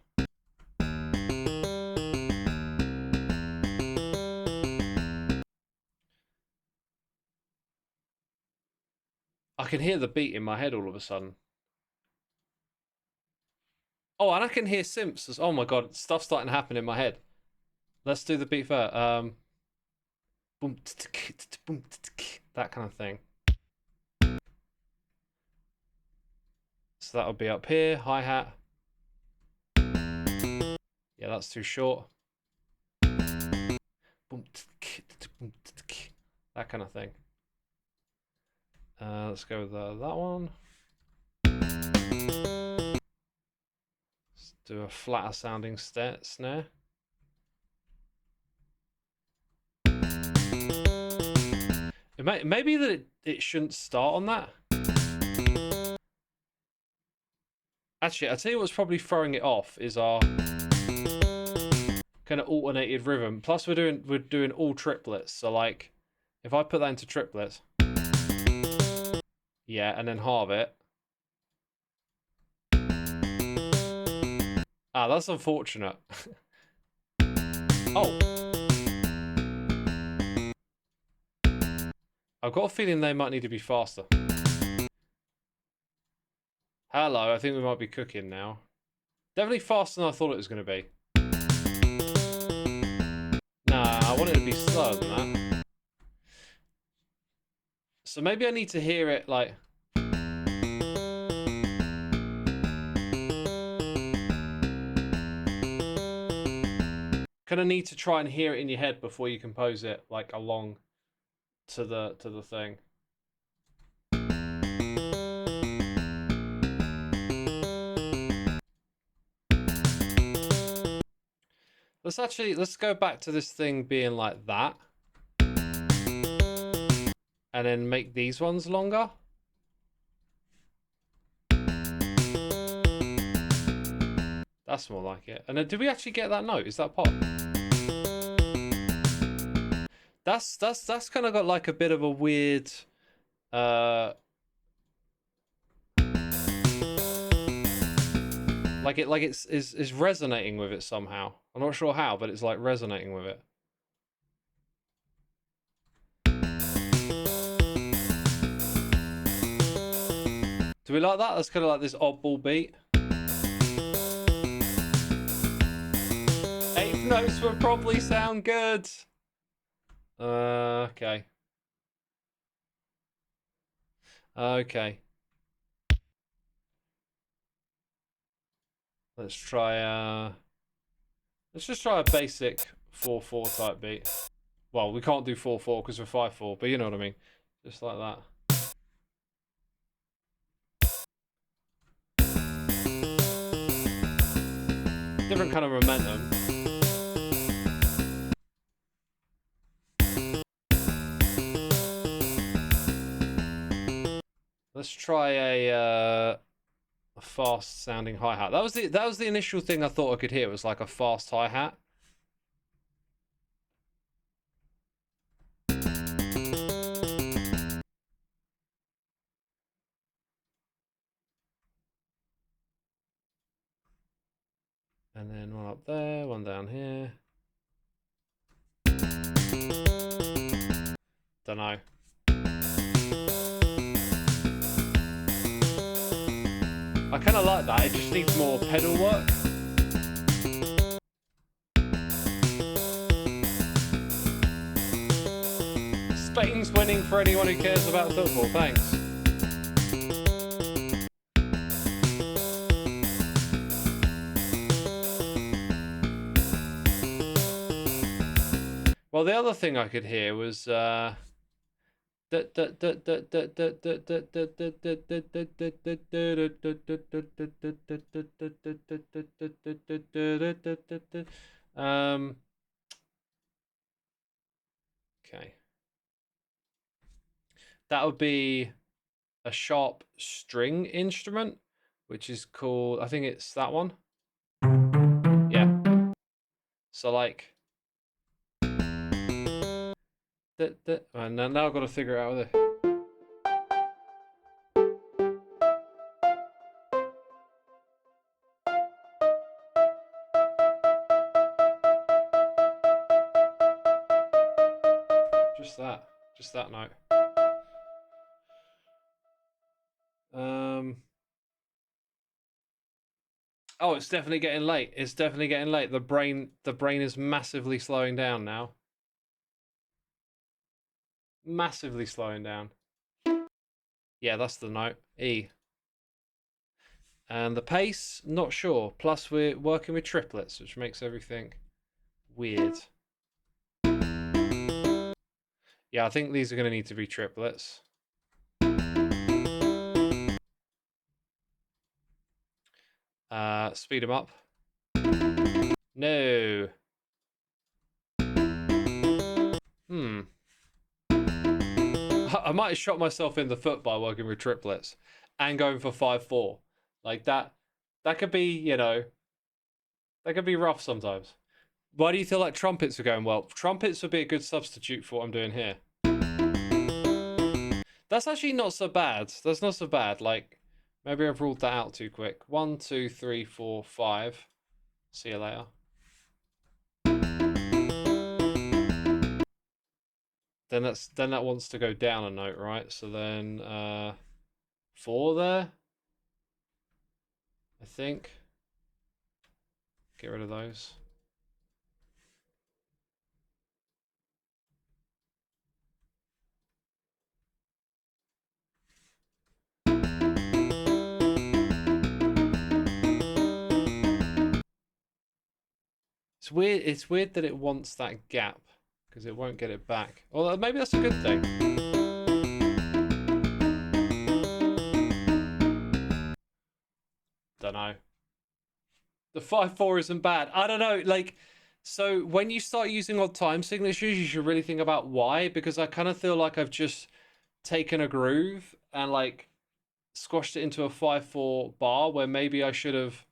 I can hear the beat in my head all of a sudden. Oh, and I can hear synths. Oh my god, stuff's starting to happen in my head. Let's do the beat first. Boom, that kind of thing. So that'll be up here, hi-hat. Yeah, that's too short. That kind of thing. Let's go with that one. do a flatter sounding snare. Maybe that it shouldn't start on that. Actually, I'll tell you what's probably throwing it off is our kind of alternated rhythm. Plus, we're doing all triplets. So like, if I put that into triplets, yeah, and then halve it. Ah, that's unfortunate. Oh. I've got a feeling they might need to be faster. Hello, I think we might be cooking now. Definitely faster than I thought it was going to be. Nah, I want it to be slower than that. So maybe I need to hear it like... Kind of need to try and hear it in your head before you compose it, like along to the thing. Let's go back to this thing being like that. And then make these ones longer. That's more like it. And then did we actually get that note? Is that pop? That's kind of got like a bit of a weird like it's resonating with it somehow. I'm not sure how, but it's like resonating with it. Do we like that? That's kind of like this oddball beat. Eighth notes would probably sound good. Okay. Okay. Let's just try a basic 4/4 type beat. Well, we can't do 4/4 because we're 5/4, but you know what I mean. Just like that. Different kind of momentum. Let's try a fast sounding hi-hat. That was the initial thing I thought I could hear, was like a fast hi-hat. And then one up there, one down here. Don't know. I kind of like that. It just needs more pedal work. Spain's winning for anyone who cares about football. Thanks. Well, the other thing I could hear was okay. That would be a sharp string instrument, which is called, I think it's that one. Yeah. So like, and now I've got to figure it out with it. Just that note. Oh, it's definitely getting late. It's definitely getting late. The brain is massively slowing down now. Massively slowing down. Yeah, that's the note. E. And the pace, not sure. Plus we're working with triplets, which makes everything weird. Yeah, I think these are going to need to be triplets. Speed them up. No. Hmm. I might have shot myself in the foot by working with triplets and going for 5-4. Like that could be, you know, that could be rough sometimes. Why do you feel like trumpets are going well? Trumpets would be a good substitute for what I'm doing here. That's actually not so bad. That's not so bad. Like, maybe I've ruled that out too quick. 1, 2, 3, 4, 5. See you later. Then that wants to go down a note, right? So then 4 there. I think. Get rid of those. It's weird that it wants that gap because it won't get it back. Well, maybe that's a good thing. Don't know. The 5-4 isn't bad. I don't know. Like, so when you start using odd time signatures, you should really think about why, because I kind of feel like I've just taken a groove and like squashed it into a 5-4 bar where maybe I should have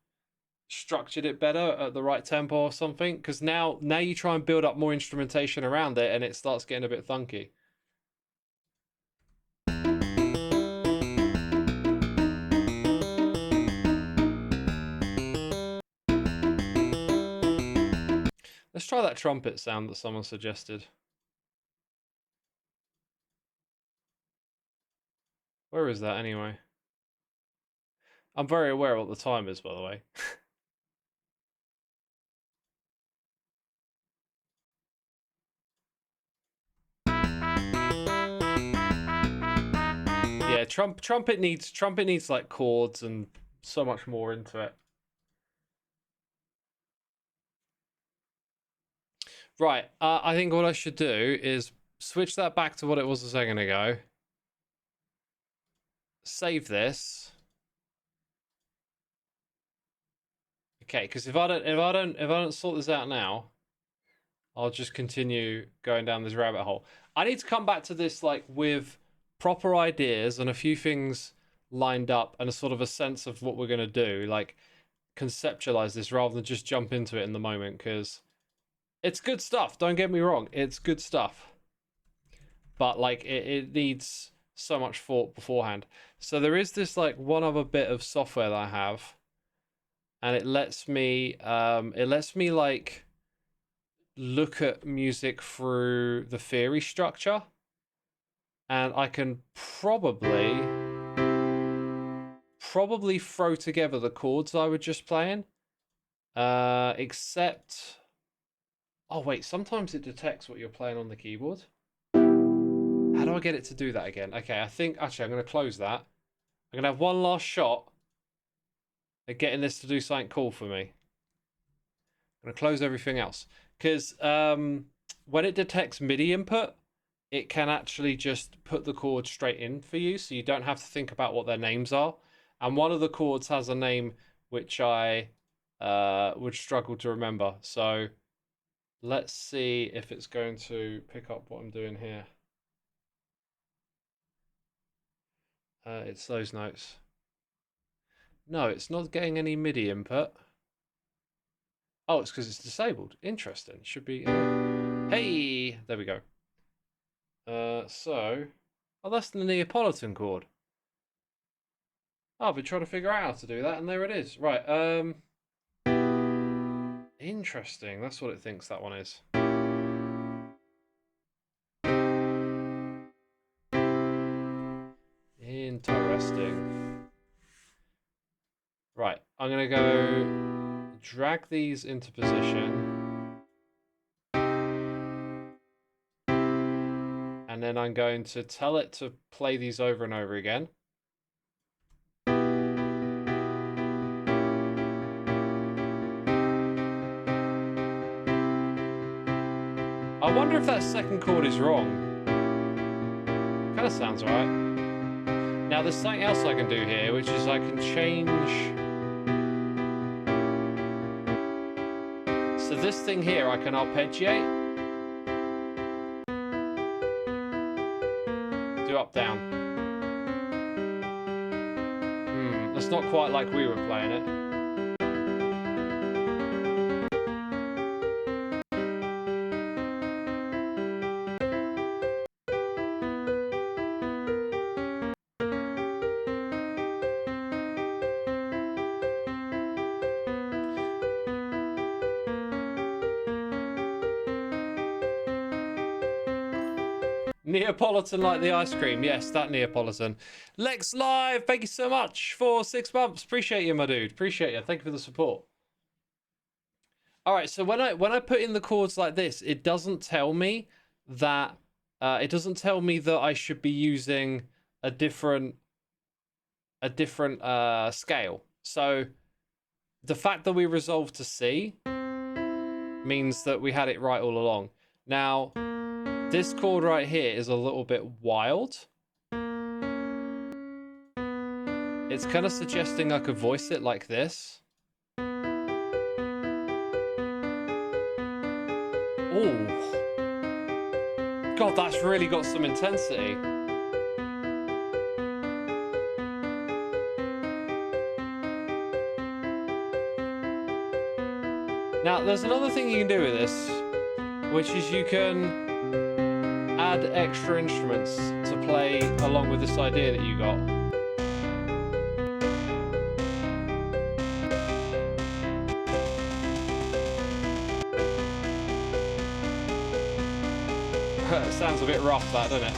structured it better at the right tempo or something, because now you try and build up more instrumentation around it and it starts getting a bit thunky. Let's try that trumpet sound that someone suggested. Where is that anyway? I'm very aware of what the time is, by the way. Yeah, trumpet needs like chords and so much more into it. Right, I think what I should do is switch that back to what it was a second ago. Save this. Okay, because if I don't sort this out now, I'll just continue going down this rabbit hole. I need to come back to this like with proper ideas and a few things lined up and a sort of a sense of what we're gonna do. Like conceptualize this rather than just jump into it in the moment, because it's good stuff. Don't get me wrong, it's good stuff. But like it needs so much thought beforehand. So there is this like one other bit of software that I have, and it lets me like look at music through the theory structure, and I can probably throw together the chords I was just playing, except oh wait, sometimes it detects what you're playing on the keyboard. How do I get it to do that again? Okay, I think actually I'm going to close that. I'm going to have one last shot at getting this to do something cool for me. I'm going to close everything else, because when it detects MIDI input, it can actually just put the chord straight in for you, so you don't have to think about what their names are. And one of the chords has a name which I would struggle to remember. So let's see if it's going to pick up what I'm doing here. It's those notes. No, it's not getting any MIDI input. Oh, it's because it's disabled. Interesting. Should be... Hey! There we go. Oh, that's the Neapolitan chord. Oh, I've been trying to figure out how to do that, and there it is. Right, interesting. That's what it thinks that one is. Interesting. Right, I'm going to go drag these into position. And then I'm going to tell it to play these over and over again. I wonder if that second chord is wrong. Kind of sounds right. Now there's something else I can do here, which is I can change So this thing here, I can arpeggiate. Do up, down. That's not quite like we were playing it. Neapolitan like the ice cream. Yes, that Neapolitan. Lex Live, thank you so much for 6 months. Appreciate you, my dude. Appreciate you. Thank you for the support. All right, so when I put in the chords like this, it doesn't tell me that I should be using a different scale. So the fact that we resolved to C means that we had it right all along. Now, this chord right here is a little bit wild. It's kind of suggesting I could voice it like this. Oh. God, that's really got some intensity. Now, there's another thing you can do with this, which is you can add extra instruments to play along with this idea that you got. It sounds a bit rough, that, doesn't it?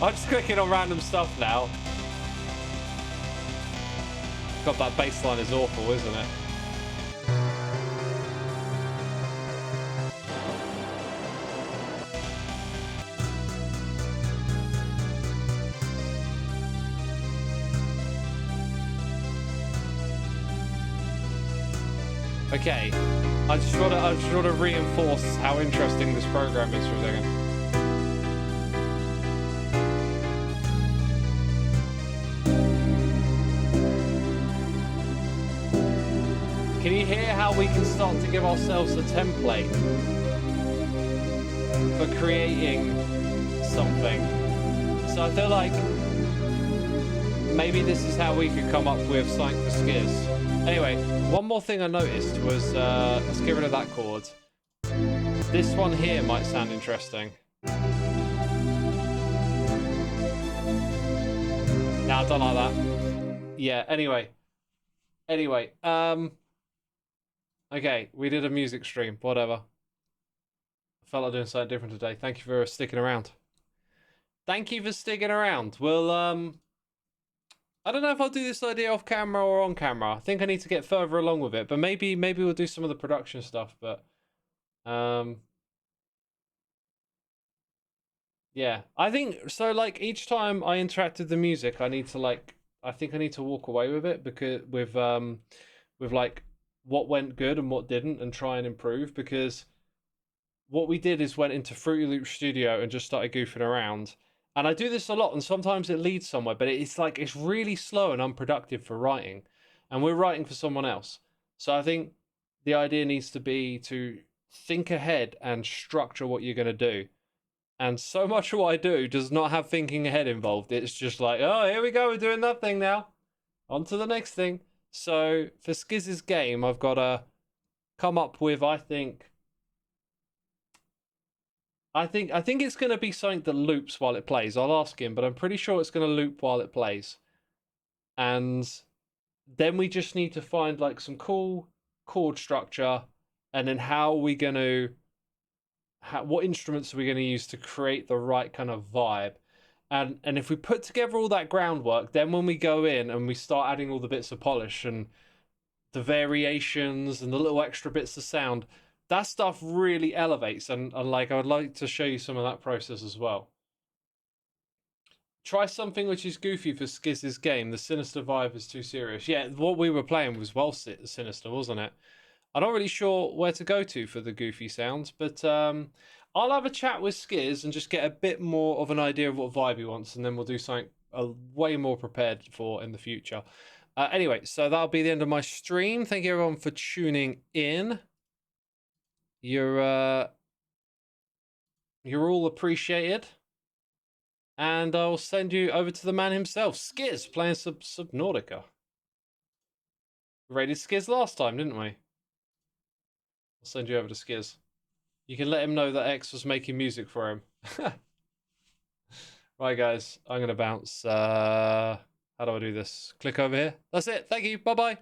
I'm just clicking on random stuff now. God, that bass line is awful, isn't it? Okay, I just want to reinforce how interesting this program is for a second. Can you hear how we can start to give ourselves a template for creating something? So I feel like maybe this is how we could come up with something for Skiz. Anyway, one more thing I noticed was, let's get rid of that chord. This one here might sound interesting. No, I don't like that. Yeah, anyway, okay, we did a music stream, whatever. I felt like doing something different today. Thank you for sticking around. Thank you for sticking around. Well, I don't know if I'll do this idea off camera or on camera. I think I need to get further along with it, but maybe we'll do some of the production stuff, but yeah. I think so, like each time I interact with the music, I think I need to walk away with it because with like what went good and what didn't and try and improve, because what we did is went into Fruity Loop Studio and just started goofing around. And I do this a lot, and sometimes it leads somewhere, but it's like, it's really slow and unproductive for writing. And we're writing for someone else. So I think the idea needs to be to think ahead and structure what you're going to do. And so much of what I do does not have thinking ahead involved. It's just like, oh, here we go, we're doing that thing now. On to the next thing. So for Skiz's game, I've got to come up with, I think it's going to be something that loops while it plays. I'll ask him, but I'm pretty sure it's going to loop while it plays. And then we just need to find like some cool chord structure, and then what instruments are we going to use to create the right kind of vibe. And if we put together all that groundwork, then when we go in and we start adding all the bits of polish and the variations and the little extra bits of sound, that stuff really elevates, and like I would like to show you some of that process as well. Try something which is goofy for Skiz's game. The sinister vibe is too serious. Yeah, what we were playing was well sinister, wasn't it? I'm not really sure where to go to for the goofy sounds, but I'll have a chat with Skiz and just get a bit more of an idea of what vibe he wants, and then we'll do something way more prepared for in the future. Anyway, so that'll be the end of my stream. Thank you everyone for tuning in. You're all appreciated. And I'll send you over to the man himself, Skiz, playing Subnautica. We raided Skiz last time, didn't we? I'll send you over to Skiz. You can let him know that X was making music for him. Right, guys, I'm going to bounce. How do I do this? Click over here. That's it. Thank you. Bye-bye.